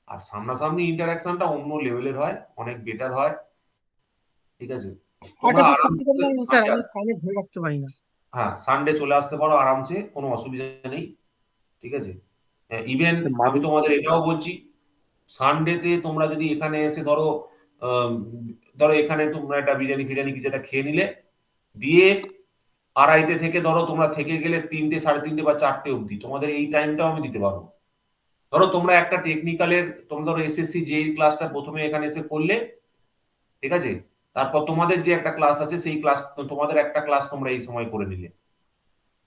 A: আর সামনাসামনি ইন্টারাকশনটা অন্য লেভেলের হয়, অনেক বেটার হয়, ঠিক আছে।
C: আচ্ছা
A: তোমরা
C: স্যার,
A: আরাম
C: সত্যি কথা বলতে স্যার
A: সানডে
C: আমি কানে ধরে রাখতে পারি না।
A: হ্যাঁ, সানডে চলে আসতে পারো আরামসে, কোনো অসুবিধা নেই, ঠিক আছে। ইভেন
B: স্যার
A: আমি
B: মাঝে
A: তোমাদের এটাও বলছি, সানডেতে তোমরা যদি এখানে এসে ধরো আম, ধরো এখানে তোমরা একটা বিরিয়ানি ফিরিয়ানি কিছু একটা খেয়ে নিলে, দিয়ে 2:30 থেকে ধরো তোমরা থেকে গেলে 3টে, 3:30 বা 4টে অবধি, তোমাদের এই টাইমটাও আমি দিতে পারবো। ধরো তোমরা একটা টেকনিক্যালের, তোমরা ধরো এসএসসি যে ক্লাসটা প্রথমে এখানে এসে করলে, ঠিক আছে, তারপর তোমাদের যে একটা ক্লাস আছে সেই ক্লাস, তোমাদের একটা ক্লাস তোমরা এই সময় করে নিলে,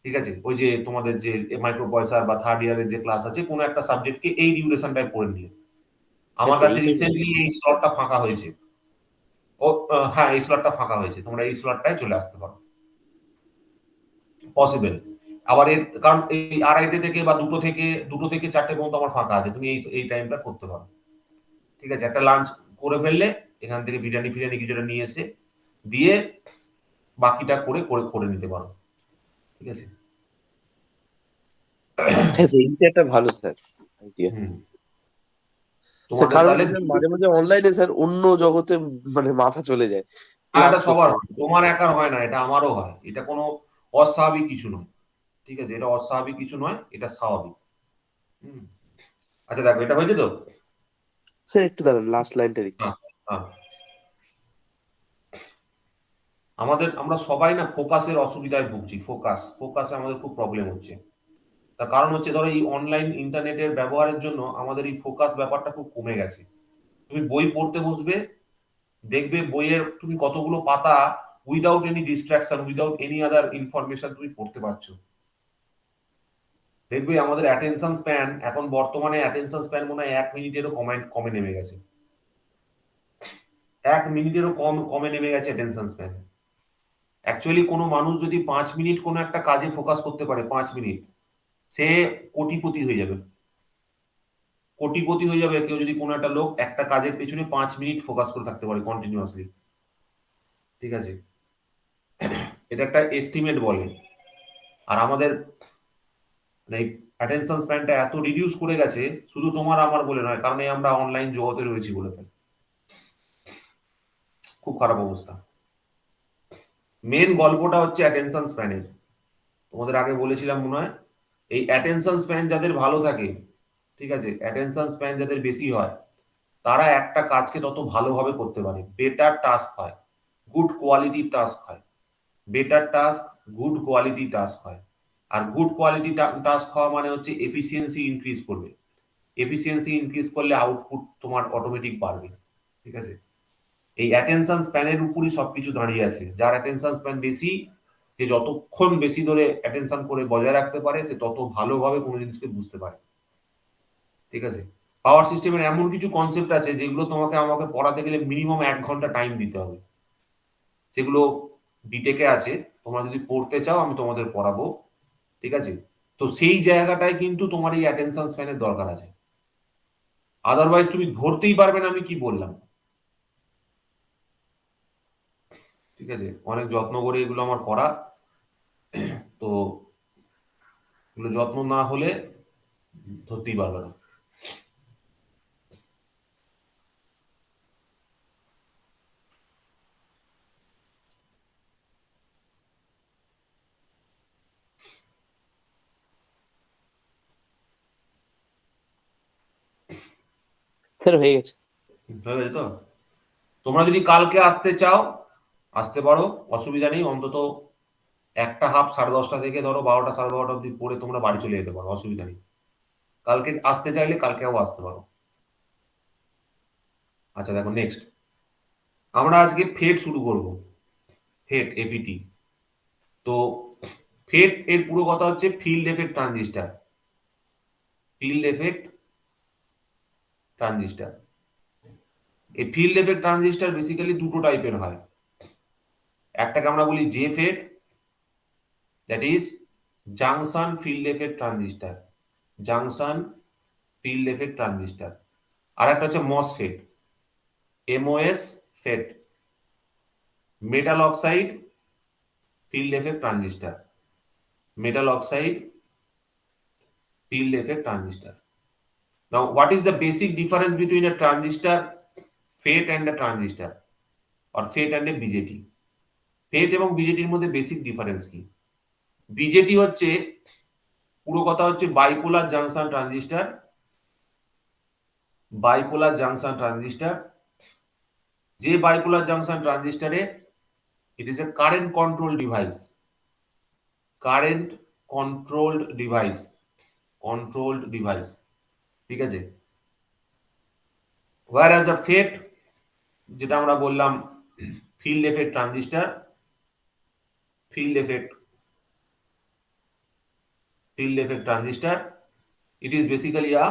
A: ঠিক আছে। ওই যে তোমাদের যে মাইক্রো পয়সার বা থার্ড ইয়ারের যে ক্লাস আছে, কোনো একটা সাবজেক্টকে এই ডিউরেশনটায় করে নিলে।
B: হ্যাঁ
A: আমার
B: স্যার
A: কাছে
B: এইটাই বলছি।
A: রিসেন্টলি এই স্লটটা ফাঁকা হয়েছে। ও হ্যাঁ, এই স্লটটা ফাঁকা হয়েছে, তোমরা এই স্লটটায় চলে আসতে পারো, পসিবল। আবার এর কারণ এই 2:30 থেকে বা 2 থেকে 4টে পর্যন্ত আমার ফাঁকা আছে, তুমি এই এই টাইমটা করতে পারো, ঠিক আছে। একটা লাঞ্চ করে ফেললে, এখান থেকে বিরিয়ানি ফিরিয়ানি কিছুটা নিয়ে এসে দিয়ে বাকিটা করে করে করে নিতে পারো, ঠিক আছে।
B: হ্যাঁ স্যার এইটা একটা ভালো স্যার আইডিয়া।
A: হুম,
B: স্যার
A: তোমাদের
B: কারণ
A: তাহলে
B: কি স্যার মাঝে মাঝে অনলাইনে স্যার অন্য জগতে মানে মাথা চলে যায়, ক্লাস
A: এটা
B: করতে
A: সবার হয়,
B: করতে।
A: তোমার একার হয় না, এটা আমারও হয়। এটা কোনো অস্বাভাবিক কিছু নয়, ঠিক আছে, এটা অস্বাভাবিক কিছু নয়, এটা স্বাভাবিক। হুম, আচ্ছা দেখো, এটা হয়েছে তো।
B: স্যার একটু দাঁড়ান, লাস্ট লাইনটা লিখছি।
A: হ্যাঁ, হ্যাঁ। আমরা সবাই না ফোকাসের অসুবিধায় ভুগছি, ফোকাসে আমাদের খুব প্রবলেম হচ্ছে। তার কারণ হচ্ছে ধরো এই অনলাইন ইন্টারনেটের ব্যবহারের জন্য আমাদের এই ফোকাস ব্যাপারটা খুব কমে গেছে। তুমি বই পড়তে বসবে, দেখবে বইয়ের তুমি কতগুলো পাতা without any distraction, without any other information তুমি পড়তে পারছো। দেখবে আমাদের অ্যাটেনশন স্প্যান এখন বর্তমানে অ্যাটেনশন স্প্যান মনে হয় 1 মিনিটেরও কমে নেমে গেছে। 1 মিনিটেরও কমে নেমে গেছে অ্যাটেনশন স্প্যান। অ্যাকচুয়ালি কোনো মানুষ যদি 5 মিনিট কোনো একটা কাজে ফোকাস করতে পারে, 5 মিনিট, সে কোটিপতি হয়ে যাবে। কোটিপতি হয়ে যাবে কেউ যদি, কোনো একটা লোক একটা কাজের পেছনে 5 মিনিট ফোকাস করে থাকতে পারে কন্টিনিউয়াসলি, ঠিক আছে। এটা একটা এস্টিমেট বলে। আর আমাদের মানে অ্যাটেনশন স্প্যানটা এত রিডিউস করে গেছে, শুধু তোমার আমার বলে নয়, কারণ এই আমরা অনলাইন জগতে রয়েছি বলে তাই। খুব খারাপ অবস্থা। মেন গল্পটা হচ্ছে অ্যাটেনশন স্প্যানের। তোমাদের আগে বলেছিলাম মনে হয়, এই অ্যাটেনশন স্প্যান যাদের ভালো থাকে, ঠিক আছে, অ্যাটেনশন স্প্যান যাদের বেশি হয়, তারা একটা কাজকে তত ভালোভাবে করতে পারে, বেটার টাস্ক হয়, গুড কোয়ালিটি টাস্ক হয়। Better task, good quality task হয়। আর গুড কোয়ালিটি টাস্ক হওয়া মানে হচ্ছে এফিসিয়েন্সি ইনক্রিজ করবে। এফিসিয়েন্সি ইনক্রিজ করলে আউটপুট তোমার অটোমেটিক বাড়বে, ঠিক আছে। এই অ্যাটেনশন স্প্যানের উপরই সবকিছু দাঁড়িয়ে আছে। যার অ্যাটেনশন স্প্যান বেশি, যে যতক্ষণ বেশি ধরে অ্যাটেনশন করে বজায় রাখতে পারে, সে তত ভালোভাবে কোনো জিনিসকে বুঝতে পারে, ঠিক আছে। পাওয়ার সিস্টেমের এমন কিছু কনসেপ্ট আছে যেগুলো তোমাকে আমাকে পড়াতে গেলে মিনিমাম 1 ঘন্টা টাইম দিতে হবে। সেগুলো বিটেকে আছে, তোমরা যদি পড়তে চাও আমি তোমাদের পড়াবো, ঠিক আছে। তো সেই জায়গাটায় কিন্তু তোমার এই অ্যাটেনশন স্প্যানের দরকার আছে, আদারওয়াইজ তুমি ধরতেই পারবে না আমি কি বললাম, ঠিক আছে। অনেক যত্ন করে এগুলো আমার করা, তো এগুলো যত্ন না হলে ধরতেই পারবে না।
B: স্যার হয়ে গেছে।
A: হয়ে গেছে তো। তোমরা যদি কালকে আসতে চাও আসতে পারো, অসুবিধা নেই। অন্তত একটা হাফ 10:30 থেকে ধরো 12টা 12:30 অব্দি পরে তোমরা বাড়ি চলে যেতে পারো, অসুবিধা নেই। কালকে আসতে চাইলে কালকেও আসতে পারো। আচ্ছা দেখো, নেক্সট আমরা আজকে ফেট শুরু করব। ফেট, এফইটি। তো ফেট এর পুরো কথা হচ্ছে field effect transistor. Field effect transistor, এই ফিল্ড এফেক্ট ট্রানজিস্টার বেসিক্যালি দুটো টাইপের হয়। একটাকে আমরা বলি J FET, that is junction field effect transistor, junction field effect transistor. আর একটা হচ্ছে মসফেট। MOS FET, মেটাল অক্সাইড field effect transistor, metal oxide field effect transistor. Now what is the basic difference between a transistor FET and a transistor or FET and a BJT? FET এবং বিজেটির মধ্যে basic difference কি? BJD হচ্ছে পুরো কথা হচ্ছে bipolar junction transistor, bipolar junction transistor, যে bipolar junction ট্রানজিস্টরে it is a current control device, current controlled device, controlled device, ঠিক আছে। whereas a FET যেটা আমরা বললাম field effect transistor, field effect transistor, it is basically a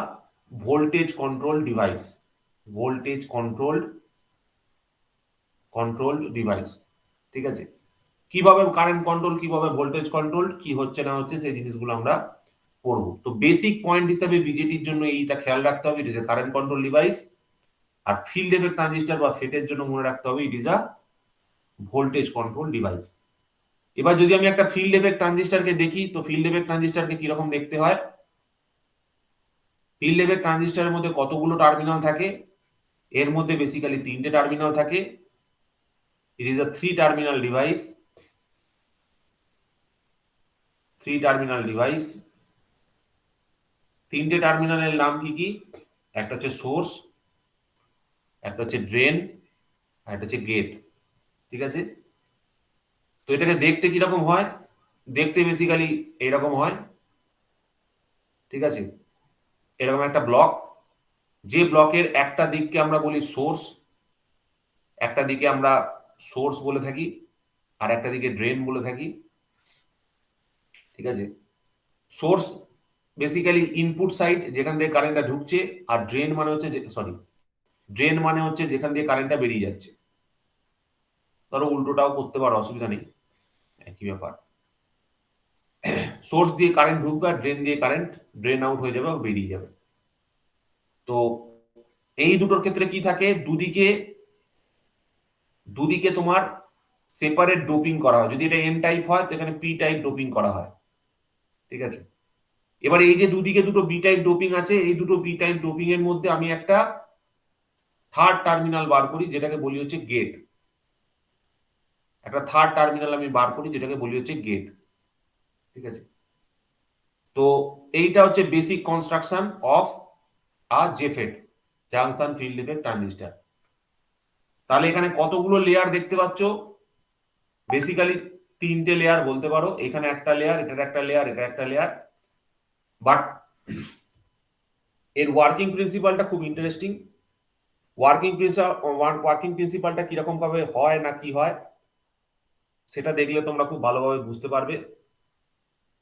A: voltage controlled device, voltage controlled device, ঠিক আছে। কিভাবে current control, কিভাবে voltage control, কি হচ্ছে না হচ্ছে সেই জিনিসগুলো আমরা পড়বো। তো বেসিক পয়েন্ট হিসেবে বিজেটির জন্য এইটা খেয়াল রাখতে হবে, it is a current control device. আর ফিল্ড এফেক্ট ট্রানজিস্টর বা ফেটের জন্য মনে রাখতে হবে it is a voltage control device. এবার যদি আমি একটা ফিল্ড এফেক্ট ট্রানজিস্টরকে দেখি, তো ফিল্ড এফেক্ট ট্রানজিস্টরকে কিরকম দেখতে হয়? ফিল্ড এফেক্ট ট্রানজিস্টরের মধ্যে কতগুলো টার্মিনাল থাকে? এর মধ্যে বেসিক্যালি 3টে টার্মিনাল থাকে। ইট is a 3 terminal device, 3 terminal device. 3টে টার্মিনালের নাম কি কি? একটা হচ্ছে সোর্স, একটা হচ্ছে ড্রেন, আর একটা হচ্ছে গেট, ঠিক আছে। তো এটাকে দেখতে কিরকম হয়? দেখতে বেসিক্যালি এইরকম হয়, ঠিক আছে। এরকম একটা ব্লক, যে ব্লকের একটা দিককে আমরা বলি সোর্স, একটা দিকে আমরা সোর্স বলে থাকি, আর একটা দিকে ড্রেন বলে থাকি, ঠিক আছে। সোর্স বেসিক্যালি ইনপুট সাইড, যেখান থেকে কারেন্টটা ঢুকছে, আর ড্রেন মানে হচ্ছে ড্রেন মানে হচ্ছে যেখান দিয়ে কারেন্টটা বেরিয়ে যাচ্ছে। ধরো উল্টোটাও করতে পারো, অসুবিধা নেই, একই ব্যাপার। সোর্স দিয়ে কারেন্ট ঢুকবে আর ড্রেন দিয়ে কারেন্ট ড্রেন আউট হয়ে যাবে, বেরিয়ে যাবে। তো এই দুটোর ক্ষেত্রে কি থাকে? দুদিকে তোমার সেপারেট ডোপিং করা হয়। যদি এটা এন টাইপ হয় তো এখানে পি টাইপ ডোপিং করা হয়, ঠিক আছে। এবার এই যে দুদিকে দুটো বি টাইপ ডোপিং আছে, এই দুটো বি টাইপ ডোপিং এর মধ্যে আমি একটা থার্ড টার্মিনাল বার করি, যেটাকে বলি হচ্ছে গেট। একটা থার্ড টার্মিনাল আমি বার করি, যেটাকে বলি হচ্ছে গেট, ঠিক আছে। তো এইটা হচ্ছে basic construction of a JFET, junction field effect transistor. তাহলে এখানে কতগুলো লেয়ার দেখতে পাচ্ছ? বেসিক্যালি 3টে লেয়ার বলতে পারো। এখানে একটা লেয়ার, এটা একটা লেয়ার, এটা একটা লেয়ার। বাট এর ওয়ার্কিং প্রিন্সিপালটা খুব ইন্টারেস্টিং। ওয়ার্কিং প্রিন্সিপালটা কিরকম ভাবে হয় না কি হয় সেটা দেখলে তোমরা খুব ভালোভাবে বুঝতে পারবে।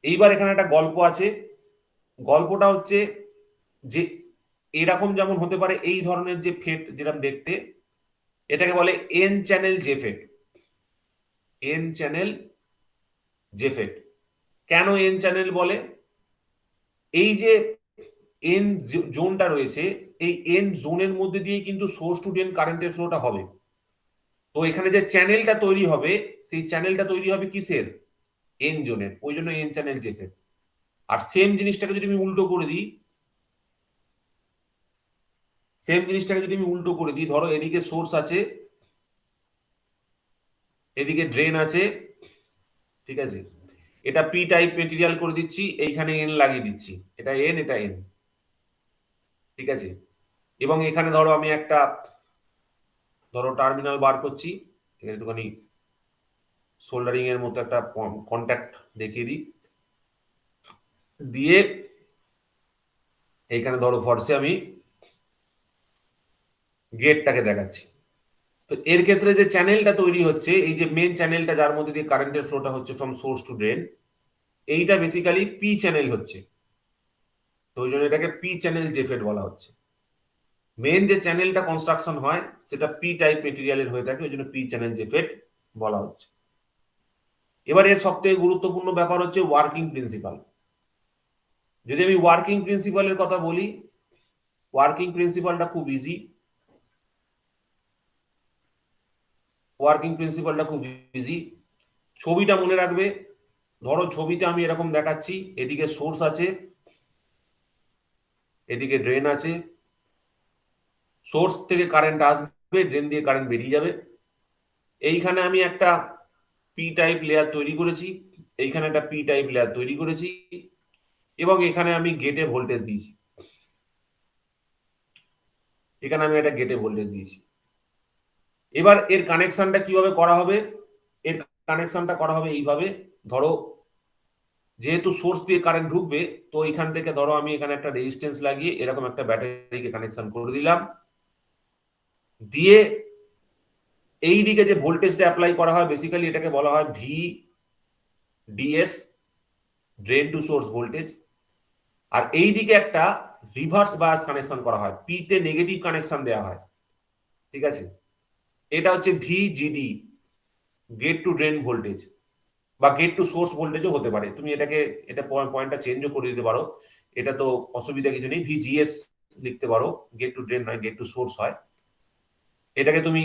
A: এইবার এখানে একটা গল্প আছে। গল্পটা হচ্ছে যে এরকম যেমন হতে পারে এই ধরনের যে ফেট যেরকম দেখতে, এটাকে বলে এন চ্যানেল জেফেট, এন চ্যানেল জেফেট। কেন এন চ্যানেল বলে? এই যে এন জোনটা রয়েছে, এই এন জোনের মধ্যে দিয়ে কিন্তু সোর্স টু ড্রেন কারেন্টের ফ্লোটা হবে। তো এখানে যে চ্যানেলটা তৈরি হবে, সেই চ্যানেলটা তৈরি হবে কিসের? এন জোনের, ওই জন্য এন চ্যানেল জেফেট। আর সেম জিনিসটাকে যদি আমি উল্টো করে দিই, ধরো এদিকে সোর্স আছে, এদিকে ড্রেন আছে, ঠিক আছে। এটা পি টাইপ মেটেরিয়াল করে দিচ্ছি, এইখানে এন লাগিয়ে দিচ্ছি, এটা এন, এটা এন, ঠিক আছে। এবং এখানে ধরো আমি একটা টার্মিনাল বার করছি, এখানে একটুখানি সোল্ডারিং এর মতো একটা কন্ট্যাক্ট দেখিয়ে দিই, দিয়ে এইখানে ধরো ফর্সে আমি গেটটাকে দেখাচ্ছি। তো এর ক্ষেত্রে যে চ্যানেলটা তৈরি হচ্ছে, এই যে মেন চ্যানেলটা যার মধ্যে দিয়ে কারেন্টের ফ্লোটা হচ্ছে ফ্রম সোর্স টু ড্রেন, এইটা বেসিক্যালি পি চ্যানেল হচ্ছে। তো ওই জন্য এটাকে পি চ্যানেল জেফেট বলা হচ্ছে। মেন যে চ্যানেলটা কনস্ট্রাকশন হয় সেটা পি টাইপ মেটেরিয়ালের হয়ে থাকে, ওই জন্য পি চ্যানেল জেফেট বলা হচ্ছে। এবার এর সবথেকে গুরুত্বপূর্ণ ব্যাপার হচ্ছে ওয়ার্কিং প্রিন্সিপাল। যদি আমি ওয়ার্কিং প্রিন্সিপালের কথা বলি, ওয়ার্কিং প্রিন্সিপালটা খুব ইজি। ওয়ার্কিং প্রিন্সিপালটা খুব ইজি। ছবিটা মনে রাখবে, ধরো ছবিতে আমি এরকম দেখাচ্ছি, এদিকে সোর্স আছে, এদিকে ড্রেন আছে, সোর্স থেকে কারেন্ট আসবে, ড্রেন দিয়ে কারেন্ট বেরিয়ে যাবে। এইখানে আমি একটা পি টাইপ লেয়ার তৈরি করেছি, এইখানে একটা পি টাইপ লেয়ার তৈরি করেছি, এবং এখানে আমি গেটে ভোল্টেজ দিয়েছি, এখানে আমি একটা গেটে ভোল্টেজ দিয়েছি। এবার এর কানেকশনটা কিভাবে করা হবে? এর কানেকশনটা করা হবে এইভাবে, ধরো যেহেতু সোর্স দিয়ে কারেন্ট ঢুকবে, তো এখান থেকে ধরো আমি এখানে একটা রেজিস্ট্যান্স লাগিয়ে এরকম একটা ব্যাটারিকে কানেকশন করে দিলাম, দিয়ে এই দিকে যে ভোল্টেজটা অ্যাপ্লাই করা হয় বেসিক্যালি এটাকে বলা হয় VDS, drain to source voltage. আর এই দিকে একটা রিভার্স বায়াস কানেকশন করা হয়, পি তে নেগেটিভ কানেকশন দেওয়া হয়, ঠিক আছে? এটা হচ্ছে VGD, gate to drain voltage, বা গেট টু সোর্স ভোল্টেজও হতে পারে। তুমি এটাকে, এটা পয়েন্টটা চেঞ্জও করে দিতে পারো, এটা তো অসুবিধা কিছু নেই, VGS লিখতে পারো, গেট টু ড্রেন নয়, গেট টু সোর্স হয়, এটাকে তুমি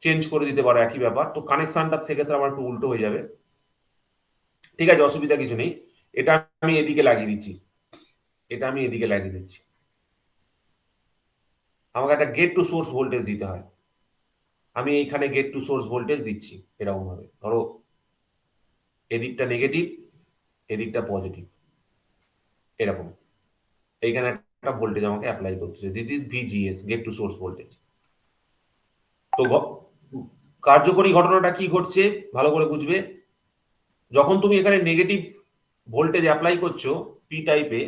A: চেঞ্জ করে দিতে পারো, একই ব্যাপার। তো কানেকশনটা সেক্ষেত্রে আমার একটু উল্টো হয়ে যাবে, ঠিক আছে, অসুবিধা কিছু নেই। এটা আমি এদিকে লাগিয়ে দিচ্ছি, এটা আমি এদিকে লাগিয়ে দিচ্ছি, আমাকে একটা গেট টু সোর্স ভোল্টেজ দিতে হয়, আমি এইখানে গেট টু সোর্স ভোল্টেজ দিচ্ছি এরকম ভাবে, ধরো এদিকটা নেগেটিভ, এদিকটা পজিটিভ, এরকম এইখানে একটা ভোল্টেজ আমাকে অ্যাপ্লাই করতে হচ্ছে, this is VGS, gate to source voltage. তো কার্যকরী ঘটনাটা কি ঘটছে ভালো করে বুঝবে। যখন তুমি এখানে নেগেটিভ ভোল্টেজ অ্যাপ্লাই করছো পি টাইপে,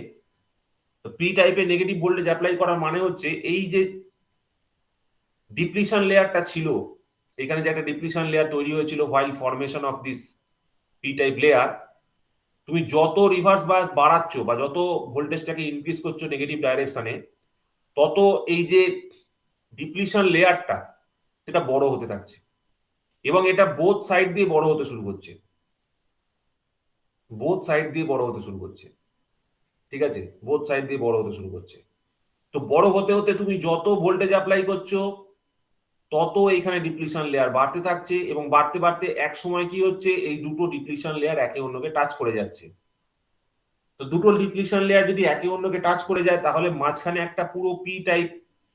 A: তো পি টাইপে নেগেটিভ ভোল্টেজ অ্যাপ্লাই করার মানে হচ্ছে এই যে ডিপ্লিশন লেয়ারটা ছিল, এখানে যে একটা ডিপ্লিশন লেয়ার তৈরি হয়েছিল while formation of this P type layer, তুমি যত রিভার্স বায়াস বাড়াচ্ছ বা যত ভোল্টেজটাকে ইনক্রিজ করছো নেগেটিভ ডাইরেকশনে, তত এই যে ডিপ্লিশন লেয়ারটা সেটা বড় হতে থাকছে, এবং এটা বোথ সাইড দিয়ে বড় হতে শুরু করছে, বোথ সাইড দিয়ে বড় হতে শুরু করছে, ঠিক আছে, বোথ সাইড দিয়ে বড় হতে শুরু করছে। তো বড় হতে হতে তুমি যত ভোল্টেজ অ্যাপ্লাই করছো তত এইখানে ডিপ্লিশন লেয়ার বাড়তে থাকছে, এবং বাড়তে বাড়তে এক সময় কি হচ্ছে, এই দুটো ডিপ্লিশন লেয়ার একে অন্যকে টাচ করে যাচ্ছে। তো দুটো ডিপ্লিশন লেয়ার যদি একে অন্যকে টাচ করে যায়, তাহলে মাঝখানে একটা পুরো পি টাইপ,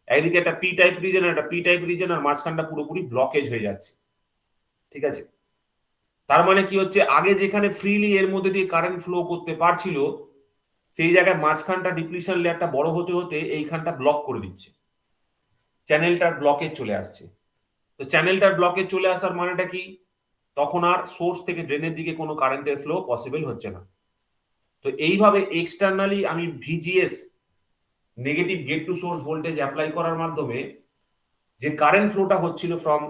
A: একদিকে একটা পি টাইপ রিজন, একটা পি টাইপ রিজন, আর মাঝখানটা পুরোপুরি ব্লকেজ হয়ে যাচ্ছে, ঠিক আছে? তার মানে কি হচ্ছে, আগে যেখানে ফ্রিলি এর মধ্যে দিয়ে কারেন্ট ফ্লো করতে পারছিল, সেই জায়গায় মাঝখানটা ডিপ্লিশন লেয়ারটা বড় হতে হতে এইখানটা ব্লক করে দিচ্ছে, চ্যানেলটার ব্লকেজ চলে আসছে। তো চ্যানেলটার ব্লকেজ চলে আসার মানেটা কি, তখন আর সোর্স থেকে ড্রেনের দিকে কোনো কারেন্টের ফ্লো পসিবল হচ্ছে না। তো এইভাবে এক্সটার্নালি আমি VGS, negative gate to source voltage apply করার মাধ্যমে যে কারেন্ট ফ্লোটা হচ্ছিল ফ্রম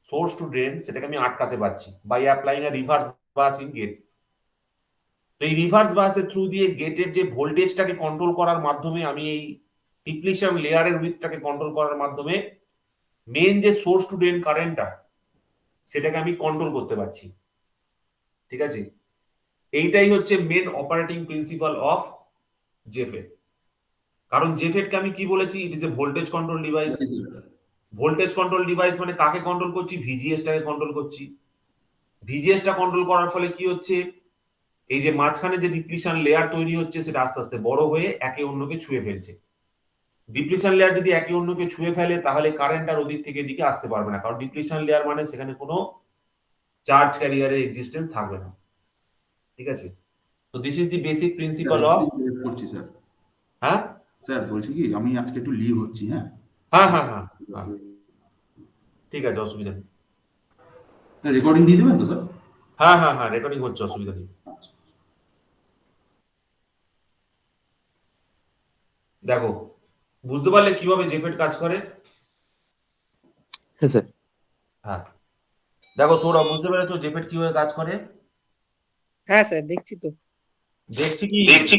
A: সোর্স টু ড্রেন, সেটাকে আমি আটকাতে পারছি by applying a reverse bias in gate. তো এই রিভার্স বায়াসের থ্রু দিয়ে গেটের যে ভোল্টেজটাকে কন্ট্রোল করার মাধ্যমে, আমি এই ডিপ্লিশন লেয়ারের উইথটাকে কন্ট্রোল করার মাধ্যমে মেন যে সোর্স টু ড্রেন কারেন্টটা, সেটাকে আমি কন্ট্রোল করতে পারছি, ঠিক আছে? এইটাই হচ্ছে মেন অপারেটিং প্রিন্সিপাল অফ জেফেট। কারণ জেফেটকে আমি কি বলেছি, ইট is A voltage control device. Voltage control device মানে কাকে কন্ট্রোল করছি, ভিজিএসটাকে কন্ট্রোল করছি। ভিজিএসটা কন্ট্রোল করার ফলে কি হচ্ছে, এই যে মাঝখানে যে ডিপ্লিশন লেয়ার তৈরি হচ্ছে সেটা আস্তে আস্তে বড় হয়ে একে অন্যকে ছুঁয়ে ফেলছে। ডিপ্লিশন লেয়ার যদি একে অন্যকে ছুঁয়ে ফেলে, তাহলে কারেন্ট আর ওদিক থেকে এদিকে আসতে পারবে না, কারণ ডিপ্লিশন লেয়ার মানে সেখানে কোনো চার্জ ক্যারিয়ারের এক্সিস্টেন্স থাকবে না, ঠিক আছে? তো this is the basic principal of.
D: করছি স্যার।
A: হ্যাঁ
D: স্যার বলছি কি, আমি আজকে একটু লিভ হচ্ছি। হ্যাঁ
A: হ্যাঁ হ্যাঁ হ্যাঁ হ্যাঁ, ঠিক আছে, অসুবিধা নেই।
D: রেকর্ডিং দিয়ে দেবেন তো স্যার?
A: হ্যাঁ হ্যাঁ হ্যাঁ, রেকর্ডিং হচ্ছে, অসুবিধা নেই। দেখো, বুঝতে পারলে কিভাবে জেফেট কাজ করে?
B: হ্যাঁ স্যার।
A: হ্যাঁ, দেখো সৌরভ, বুঝতে পেরেছো জেফেট কিভাবে কাজ করে?
C: হ্যাঁ স্যার, দেখছি তো।
A: দেখছি কি দেখছি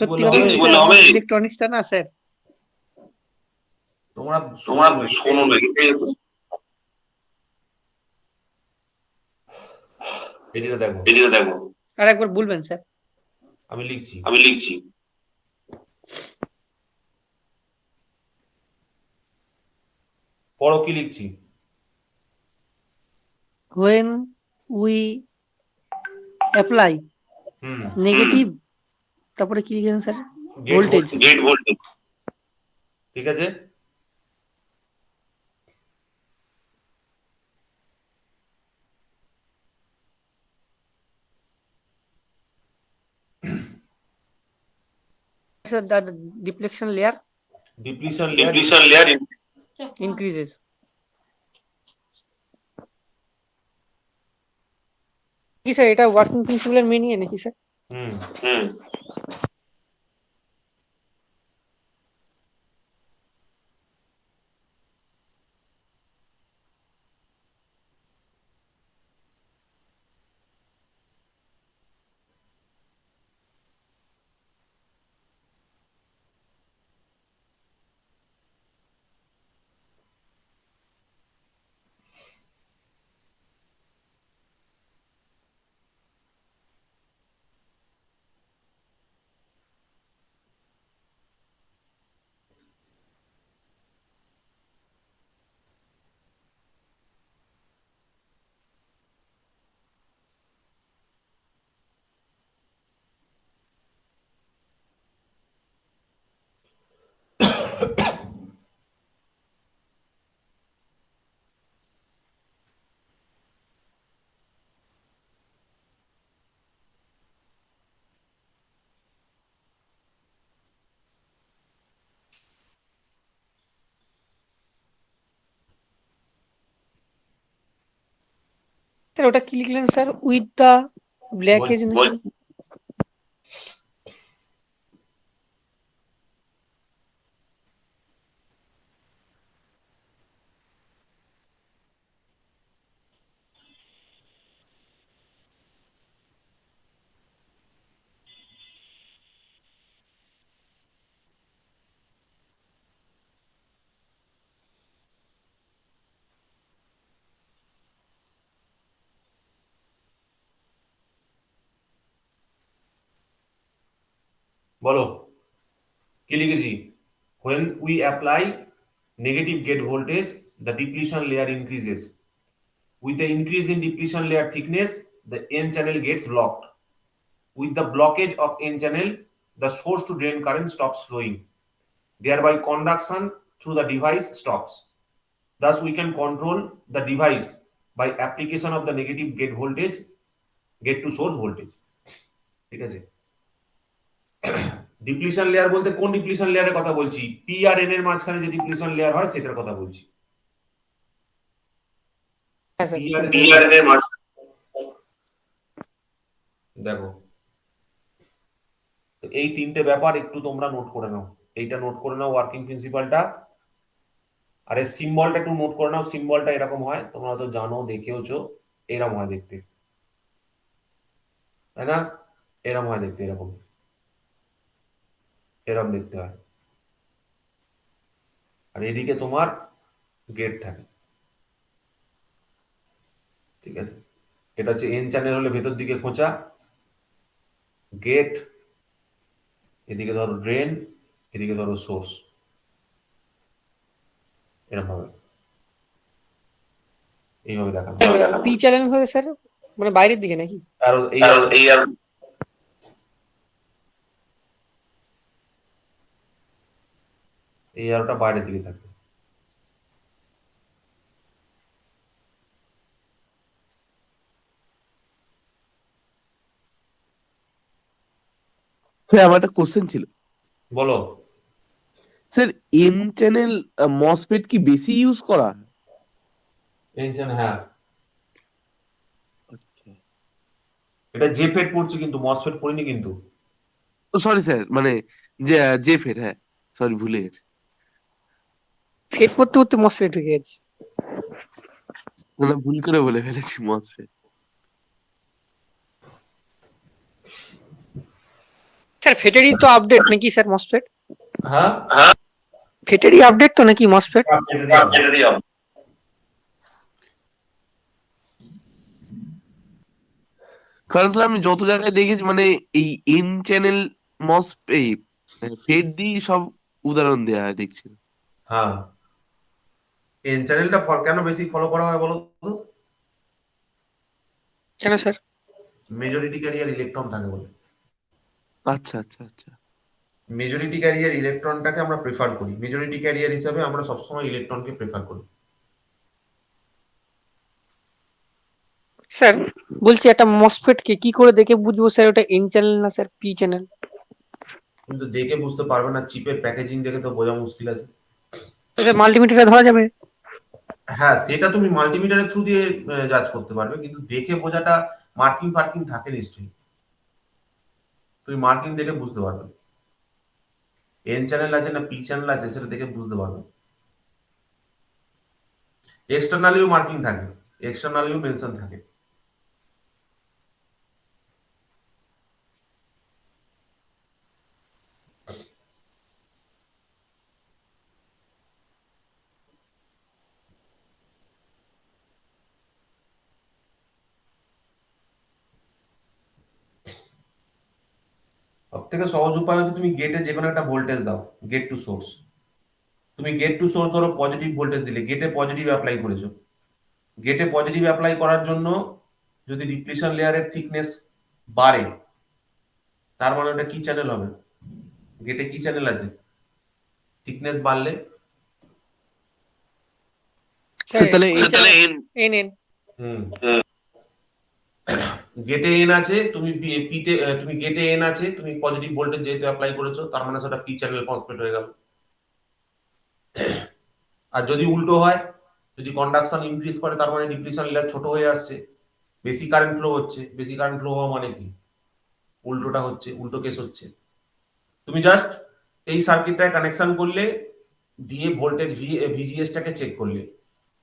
C: সত্যি
A: বললে
C: কথা
A: হবে?
C: বলতে ইলেকট্রনিক্সটা না স্যার,
A: তোমরা শোনো না, এদিকে দেখো,
C: আর একবার বলবেন স্যার।
A: আমি লিখছি। পড়ো কি লিখছি।
C: when we apply
A: hmm
C: negative তারপরে কি লিখেছেন স্যার
A: গেট
C: ভোল্টেজ
A: ভোল্টেজ ঠিক আছে।
C: sir the depletion layer
A: depletion layer
C: increases কি স্যার এটা ওয়ার্কিং প্রিন্সিপালের মিনিং নাকি স্যার
A: হুম
C: স্যার ওটা কি লিখলেন sir with the black age নাকি
A: বলো কি লিখেছি। when we apply negative gate voltage the depletion layer increases with the increase in depletion layer thickness the n channel gets blocked with the blockage of n channel the source to drain current stops flowing thereby conduction through the device stops thus we can control the device by application of the negative gate voltage gate to source voltage ঠিক আছে। Depletion layer বলতে কোন depletion লেয়ারের কথা বলছি, P R N এর মাঝখানে যে ডিপ্লিশন লেয়ার হয় সেটার কথা বলছি।
C: হ্যাঁ স্যার
A: পি আর এন এর মাঝখানে দেখো এই তিনটে ব্যাপার একটু তোমরা নোট করে নাও, এইটা নোট করে নাও ওয়ার্কিং প্রিন্সিপালটা, আর এই সিম্বলটা একটু নোট করে নাও। সিম্বলটা এরকম হয়, তোমরা তো জানো দেখেওছো, এরকম হয় দেখতে, তাই না? এরকম হয় দেখতে, এরকম এরকম দেখতে হয়। আর এদিকে তোমার গেট থাকে, ঠিক আছে। এটা হচ্ছে এন চ্যানেল হলে ভেতর দিকে খোঁচা, গেট এদিকে ধরো ড্রেন, এদিকে ধরো সোর্স, এরকম ভাবে, এইভাবে দেখানো।
C: পি চ্যানেল হবে স্যার মানে বাইরের দিকে নাকি
A: আর এই আরোটা বাইরের দিকে থাকে।
B: স্যার আমার একটা কোশ্চেন ছিল,
A: বলো।
B: স্যার এন চ্যানেল মসফেট কি বেশি ইউজ করা?
A: এন চ্যানেল, হ্যাঁ। এটা জেফেট পড়ছি কিন্তু মসফেট পড়িনি কিন্তু।
B: সরি স্যার, মানে যে ফের, হ্যাঁ সরি ভুলে গেছি,
C: ফেট করতে করতে মসফেট হয়ে গেছে
B: মানে ভুল করে বলে ফেলেছি মসফেট।
C: স্যার ফেটেরই তো আপডেট নাকি স্যার মসফেট?
A: হ্যাঁ
C: ফেটেরই আপডেট তো নাকি মসফেট?
B: কারণ স্যার আমি যত জায়গায় দেখেছি মানে এই এন চ্যানেল মস এই ফেড দিয়ে সব উদাহরণ দেওয়া হয় দেখছি।
A: হ্যাঁ এন চ্যানেলটা কেন বেশি ফলো করা হয় বলো তো?
C: কেন স্যার?
A: মেজরিটি ক্যারিয়ার ইলেকট্রন থাকে বলে।
B: আচ্ছা আচ্ছা আচ্ছা।
A: মেজরিটি ক্যারিয়ার ইলেকট্রনটাকে আমরা প্রেফার করি, মেজরিটি ক্যারিয়ার হিসাবে আমরা সবসময় ইলেকট্রনকে প্রেফার করি।
C: স্যার বলছি একটা মসফেট কে কি করে দেখে বুঝবো স্যার ওটা এন চ্যানেল না স্যার পি চ্যানেল?
A: কিন্তু দেখে বুঝতে পারবে না, চিপের প্যাকেজিং দেখে তো বোঝা মুশকিল আছে।
C: স্যার মাল্টিমিটারে ধরা যাবে?
A: হ্যাঁ, সেটা তুমি মাল্টিমিটারের থ্রু দিয়ে জাজ করতে পারবে, কিন্তু দেখে বোঝাটা মার্কিং ফার্কিং থাকে নিশ্চয়ই, তুমি মার্কিং দেখে বুঝতে পারবে এন চ্যানেল আছে না পি চ্যানেল আছে সেটা দেখে বুঝতে পারবে। এক্সটার্নালিও মার্কিং থাকে, এক্সটার্নালিও মেনশন থাকে। সব থেকে সহজ উপায় হচ্ছে তুমি গেটে যে কোনো একটা ভোল্টেজ দাও, গেট টু সোর্স। তুমি গেট টু সোর্স ধরো পজিটিভ ভোল্টেজ দিলে, গেটে পজিটিভ অ্যাপ্লাই করেছো, গেটে পজিটিভ অ্যাপ্লাই করার জন্য যদি ডিপ্লিশন লেয়ারের থিকনেস বাড়ে, তার মানে ওটা কি চ্যানেল হবে? গেটে কি চ্যানেল আছে? থিকনেস বাড়লে
B: স্যার তাহলে
C: এন এন
A: হুম গেটে এন আছে, তুমি পিতে তুমি গেটে এন আছে, তুমি পজিটিভ ভোল্টেজ যেহেতু অ্যাপ্লাই করেছো তার মানে সেটা পি চ্যানেল কনস্পেট হয়ে গেল। আর যদি উল্টো হয়, যদি কন্ডাকশন ইনক্রিজ করে তার মানে ডিপ্লিশন লেয়ার ছোট হয়ে আসছে, বেশি কারেন্ট ফ্লো হচ্ছে, বেশি কারেন্ট ফ্লো হওয়া মানে কি? উল্টোটা হচ্ছে, উল্টো কেস হচ্ছে। তুমি জাস্ট এই সার্কিটটায় কানেকশন করলে, দিয়ে ভোল্টেজ ভিজিএস টাকে চেক করলে,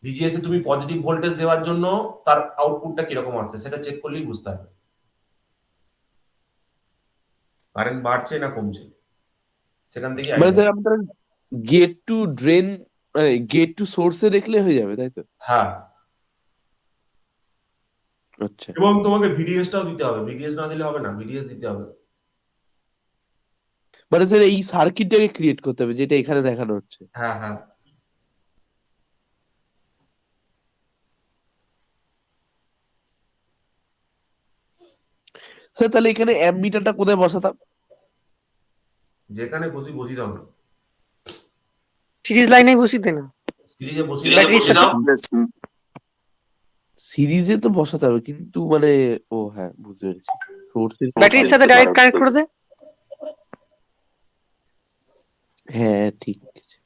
A: ভিজিএস এ তুমি পজিটিভ ভোল্টেজ দেওয়ার জন্য তার আউটপুটটা কিরকম আসছে সেটা চেক করলেই বুঝতে হবে কারেন্ট বাড়ছে না কমছে, সেখান থেকে
B: মানে
A: আইডিয়া।
B: স্যার আমাদের গেট টু ড্রেন মানে গেট টু সোর্সে দেখলে হয়ে যাবে তাই তো?
A: হ্যাঁ,
B: আচ্ছা।
A: এবং তোমাকে ভিডিএসটাও দিতে হবে, ভিডিএস না দিলে হবে না, ভিডিএস দিতে হবে।
B: মানে স্যার এই সার্কিটটাকে ক্রিয়েট করতে হবে যেটা এখানে দেখানো হচ্ছে।
A: হ্যাঁ হ্যাঁ,
B: স্যার তাহলে এখানে অ্যামমিটারটা কোথায় বসাতাম?
A: যেখানে খুশি বসিয়ে দাও না,
C: সিরিজ লাইনে বসিয়ে দে না,
A: সিরিজে বসিয়ে
C: ব্যাটারির সাথে।
B: সিরিজে তো বসাতে হবে কিন্তু মানে ও হ্যাঁ বুঝতে পেরেছি, সোর্সের
C: ব্যাটারির সাথে ডাইরেক্ট কানেক্ট করে দে।
B: হ্যাঁ ঠিক আছে।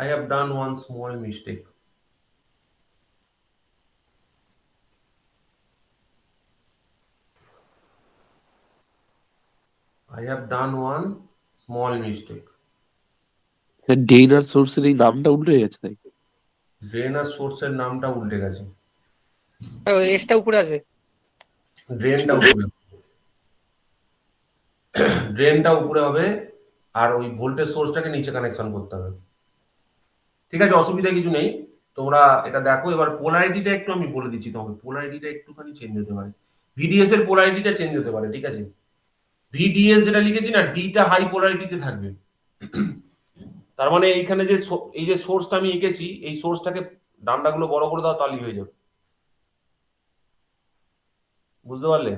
A: I have done one small mistake. I have done one small mistake.
B: Drain আর সোর্সের এই নামটা উল্টো হয়ে গেছে তাই?
A: ড্রেন আর সোর্সের নামটা উল্টে গেছে,
C: এসটা উপরে আসবে।
A: ড্রেনটা উপরে, ড্রেনটা উপরে হবে আর ওই ভোল্টেজ সোর্সটাকে নিচে কানেকশন করতে হবে। ঠিক আছে, অসুবিধা কিছু নেই, তোমরা এটা দেখো। এবার পোলারিটিটা একটু আমি বলে দিচ্ছি তোমাকে, পোলারিটিটা একটুখানি চেঞ্জ হতে পারে, ভিডিএস এর পোলারিটিটা চেঞ্জ হতে পারে। ঠিক আছে, ভিডিএস যেটা লিখেছি না, ডিটা হাই পোলারিটিতে থাকবে। তার মানে এইখানে যে এই যে সোর্সটা আমি এঁকেছি, এই সোর্সটাকে ডান্ডাগুলো বড় করে দাও, তাহলেই হয়ে যাবে। বুঝতে পারলে?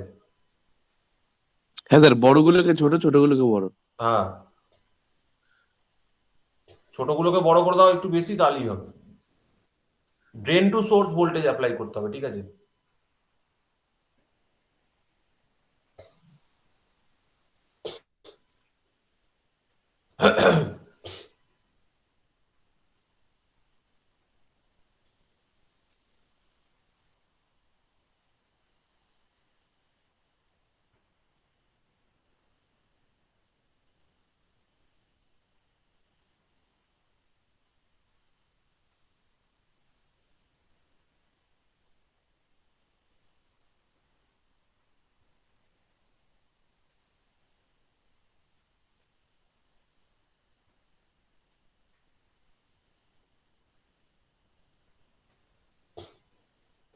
B: হ্যাঁ স্যার, বড়গুলোকে ছোট, ছোটগুলোকে বড়।
A: হ্যাঁ, ছোটগুলোকে বড় করে দাও একটু বেশি, তাহলেই হবে। Drain to source voltage apply করতে হবে। ঠিক আছে,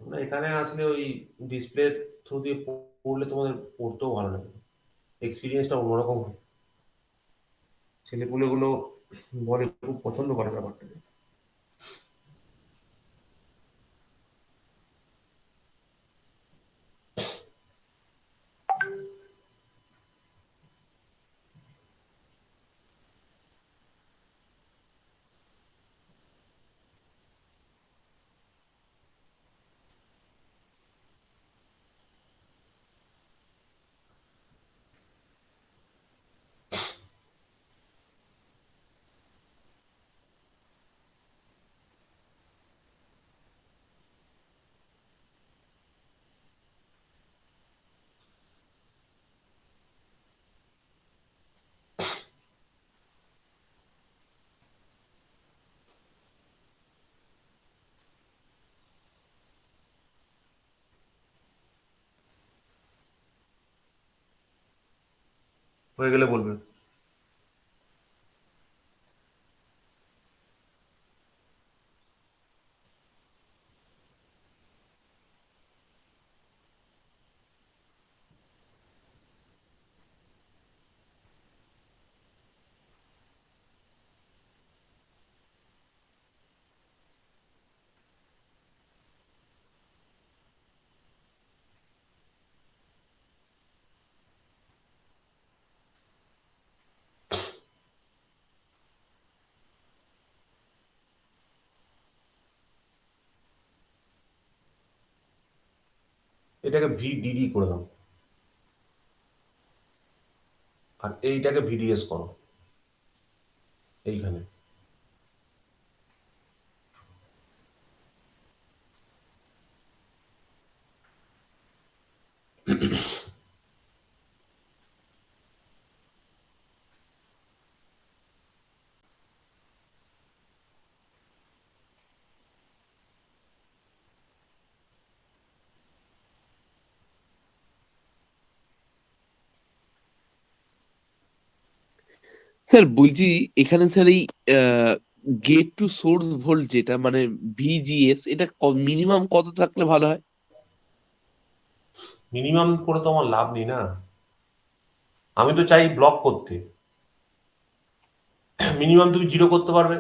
A: তোমরা এখানে আসলে ওই ডিসপ্লের থ্রু দিয়ে পড়লে তোমাদের পড়তেও ভালো লাগে, এক্সপিরিয়েন্সটা অন্যরকম হয়। ছেলেপুলেগুলো বলে খুব পছন্দ করে ব্যাপারটা। হয়ে গেলে বলবে। এটাকে ভিডিডি করে দাও, আর এইটাকে ভিডিএস করো এইখানে।
B: স্যার বলছি, এখানে স্যার এই গেট টু সোর্স ভোল্ট যেটা মানে ভিজিএস, এটা মিনিমাম কত থাকলে ভালো হয়?
A: মিনিমাম করে তো আমার লাভ নেই না, আমি তো চাই ব্লক করতে। মিনিমাম তুমি জিরো করতে পারবে,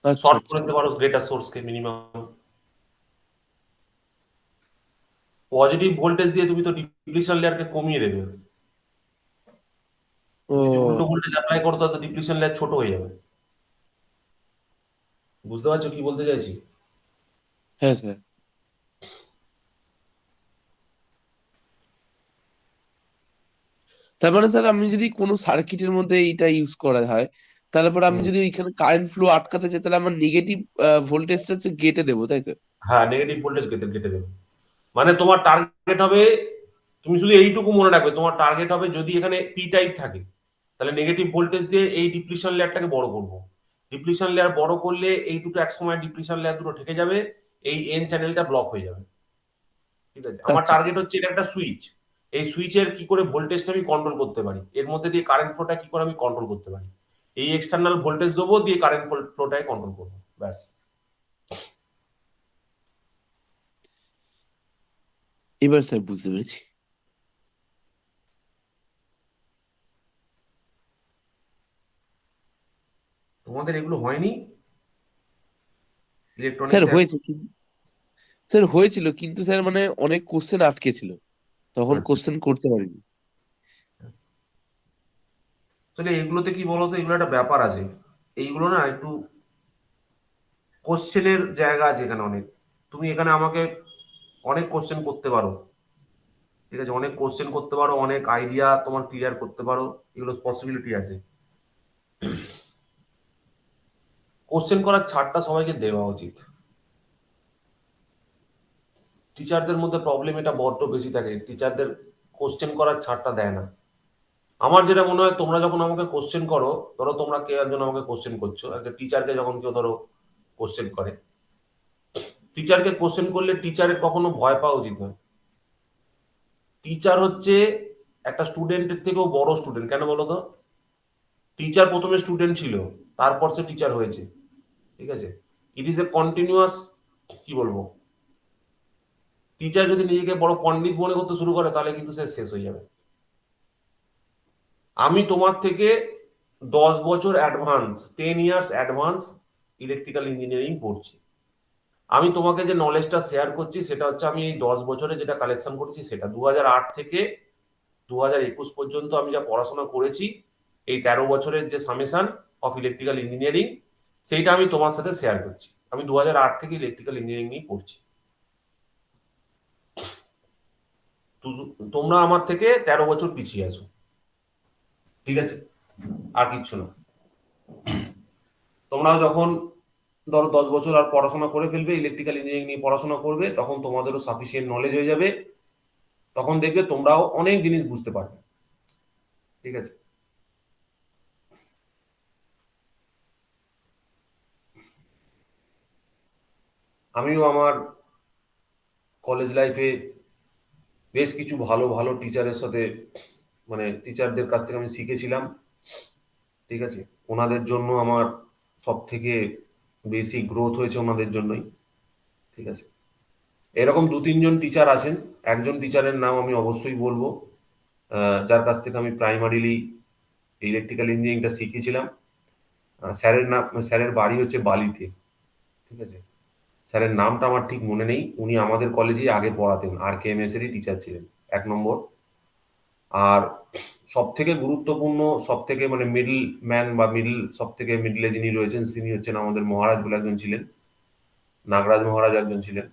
B: আচ্ছা
A: শর্ট
B: আচ্ছা।
A: করে দিতে পারো গ্রেটার সোর্সকে মিনিমাম। পজিটিভ ভোল্টেজ দিয়ে তুমি তো ডিপ্লিশন লেয়ারকে কমিয়ে দেবে। যদি উল্টো
B: ও
A: ভোল্টেজ অ্যাপ্লাই করো তাহলে ডিপ্লিশন লেয়ার ছোট হয়ে যাবে। বুঝতে পারছো কি বলতে চাইছি?
B: হ্যাঁ স্যার। তার মানে স্যার আমি যদি কোনো সার্কিটের মধ্যে এইটা ইউজ করা হয়, তাহলে পরে আমি
A: হুম।
B: যদি ওইখানে কারেন্ট ফ্লো আটকাতে চাই, তাহলে আমার নেগেটিভ ভোল্টেজটা হচ্ছে গেটে দেবো, তাই তো?
A: হ্যাঁ, নেগেটিভ ভোল্টেজ কেটে কেটে দেবে। মানে তোমার টার্গেট হবে, তুমি শুধু এইটুকু মনে রাখবে, তোমার টার্গেট হবে যদি এখানে পি টাইপ থাকে তাহলে নেগেটিভ ভোল্টেজ দিয়ে এই ডিপ্লিশন লেয়ারটাকে বড় করবো। ডিপ্লিশন লেয়ার বড় করলে এই দুটো একসময় ডিপ্লিশন লেয়ার দুটো ঠেকে যাবে, এই এন চ্যানেলটা ব্লক হয়ে যাবে। ঠিক আছে, আমার
B: আচ্ছা।
A: টার্গেট হচ্ছে এটা একটা সুইচ, এই সুইচের কি করে ভোল্টেজটা আমি কন্ট্রোল করতে পারি, এর মধ্যে দিয়ে কারেন্ট ফ্লোটা কি করে আমি কন্ট্রোল করতে পারি, এই এক্সটার্নাল ভোল্টেজ দেবো, দিয়ে কারেন্ট ফ্লোটাই কন্ট্রোল করবো, ব্যাস।
B: এবার স্যার বুঝতে পেরেছি।
A: তোমাদের এগুলো হয়নি
B: স্যার
A: ইলেকট্রনিক্স?
B: হয়েছে স্যার হয়েছিল, কিন্তু স্যার মানে অনেক কোশ্চেন আটকে ছিল, তখন
A: আচ্ছা,
B: কোশ্চেন করতে পারিনি।
A: তাহলে এগুলোতে কি বলতো, এগুলো একটা ব্যাপার আছে, এইগুলো না একটু কোশ্চেনের জায়গা আছে এখানে অনেক। তুমি এখানে আমাকে অনেক কোশ্চেন করতে পারো, ঠিক আছে, অনেক কোশ্চেন করতে পারো, অনেক আইডিয়া তোমার ক্লিয়ার করতে পারো, এগুলো পসিবিলিটি আছে। কোশ্চেন করার ছাড়টা সবাইকে দেওয়া উচিত। টিচারদের মধ্যে প্রবলেম এটা বড্ড বেশি থাকে, টিচারদের কোশ্চেন করার ছাড়টা দেয় না। আমার যেটা মনে হয়, তোমরা যখন আমাকে কোশ্চেন করো, ধরো তোমরা কে একজন আমাকে কোশ্চেন করছো, একটা টিচারকে যখন কেউ ধরো কোশ্চেন করে, টিচারকে কোশ্চেন করলে টিচারের কখনো ভয় পাওয়া উচিত নয়। টিচার হচ্ছে একটা স্টুডেন্টের থেকেও বড় স্টুডেন্ট, কেন বলো তো? টিচার প্রথমে স্টুডেন্ট ছিল, তারপর সে টিচার হয়েছে, ঠিক আছে? ইট ইজ এ কন্টিনিউয়াস, কি বলবো, টিচার যদি নিজেকে বড় পণ্ডিত মনে করতে শুরু করে, তাহলে কিন্তু সে শেষ হয়ে যাবে। আমি তোমার থেকে 10 বছর advance, 10 years advance electrical engineering পড়ছি। আমি তোমাকে যে নলেজটা শেয়ার করছি, সেটা হচ্ছে আমি এই 10 বছরে যেটা কালেকশন করেছি, সেটা 2008 থেকে 2021 পর্যন্ত আমি যা পড়াশোনা করেছি, এই 13 বছরের যে সামেশন অফ ইলেকট্রিক্যাল ইঞ্জিনিয়ারিং, সেইটা আমি তোমার সাথে শেয়ার করছি। আমি 2008 থেকে ইলেকট্রিক্যাল ইঞ্জিনিয়ারিং নিয়ে পড়ছি। তোমরা আমার থেকে 13 বছর পিছিয়ে আছো, ঠিক আছে, আর কিচ্ছু না। তোমরাও যখন ধরো 10 বছর আর পড়াশোনা করে ফেলবে, ইলেকট্রিক্যাল ইঞ্জিনিয়ারিং নিয়ে পড়াশোনা করবে, তখন তোমাদেরও সাফিসিয়েন্ট নলেজ হয়ে যাবে, তখন দেখবে তোমরাও অনেক জিনিস বুঝতে পারবে, ঠিক আছে। আমিও আমার কলেজ লাইফে বেশ কিছু ভালো ভালো টিচারের সাথে, মানে টিচারদের কাছ থেকে আমি শিখেছিলাম, ঠিক আছে। ওনাদের জন্য আমার সব থেকে বেশি গ্রোথ হয়েছে ওনাদের জন্যই, ঠিক আছে। এরকম 2-3 জন টিচার আছেন, একজন টিচারের নাম আমি অবশ্যই বলবো, যার কাছ থেকে আমি প্রাইমারিলি ইলেকট্রিক্যাল ইঞ্জিনিয়ারিংটা শিখেছিলাম। স্যারের নাম, স্যারের বাড়ি হচ্ছে বালিতে, ঠিক আছে। স্যারের নামটা আমার ঠিক মনে নেই, উনি আমাদের কলেজে আগে পড়াতেন, RKMS এরই টিচার ছিলেন 1 নম্বর। আর সব থেকে গুরুত্বপূর্ণ, সব থেকে মানে মিডল ম্যান বা সব থেকে মিডলে যিনি রয়েছেন, তিনি হচ্ছেন আমাদের মহারাজ বলে একজন ছিলেন, নাগরাজ মহারাজ একজন ছিলেন।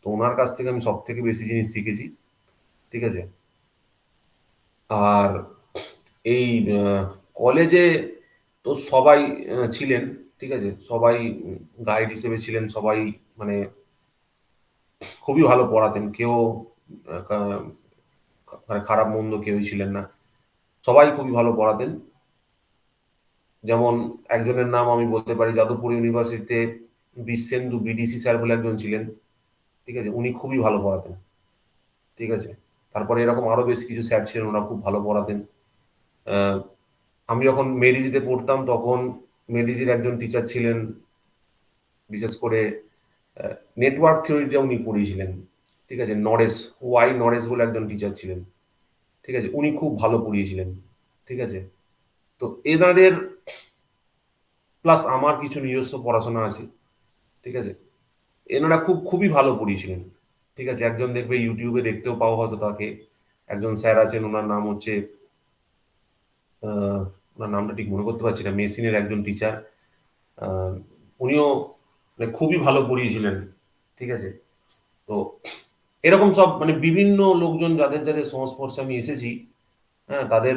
A: তো ওনার কাছ থেকে আমি সব থেকে বেশি জিনিস শিখেছি, ঠিক আছে। আর এই কলেজে তো সবাই ছিলেন, ঠিক আছে, সবাই গাইড হিসেবে ছিলেন, সবাই মানে খুবই ভালো পড়াতেন, কেউ মানে খারাপ মন্দ কেউই ছিলেন না, সবাই খুবই ভালো পড়াতেন। যেমন একজনের নাম আমি বলতে পারি, যাদবপুর ইউনিভার্সিটিতে বিশ্বেন্দু BDC স্যার বলে একজন ছিলেন, ঠিক আছে, উনি খুবই ভালো পড়াতেন, ঠিক আছে। তারপরে এরকম আরো বেশ কিছু স্যার ছিলেন, ওরা খুব ভালো পড়াতেন। আহ, আমি যখন মেডিজিতে পড়তাম, তখন মেডিজির একজন টিচার ছিলেন, বিশেষ করে নেটওয়ার্ক থিওরিটা উনি পড়িয়েছিলেন, ঠিক আছে। নরেশ বলে একজন টিচার ছিলেন, ঠিক আছে, উনি খুব ভালো পড়িয়েছিলেন, ঠিক আছে। তো এনাদের প্লাস আমার কিছু নিজস্ব পড়াশোনা আছে, ঠিক আছে, এনারা খুবই ভালো পড়িয়েছিলেন, ঠিক আছে। একজন দেখবে ইউটিউবে দেখতেও পাওয়া হয়তো তাকে, একজন স্যার আছেন, ওনার নাম হচ্ছে ওনার নামটা ঠিক মনে করতে পারছি না, মেশিনের একজন টিচার, উনিও মানে খুবই ভালো পড়িয়েছিলেন, ঠিক আছে। তো এরকম সব মানে বিভিন্ন লোকজন যাদের যাদের সংস্পর্শে আমি এসেছি, হ্যাঁ, তাদের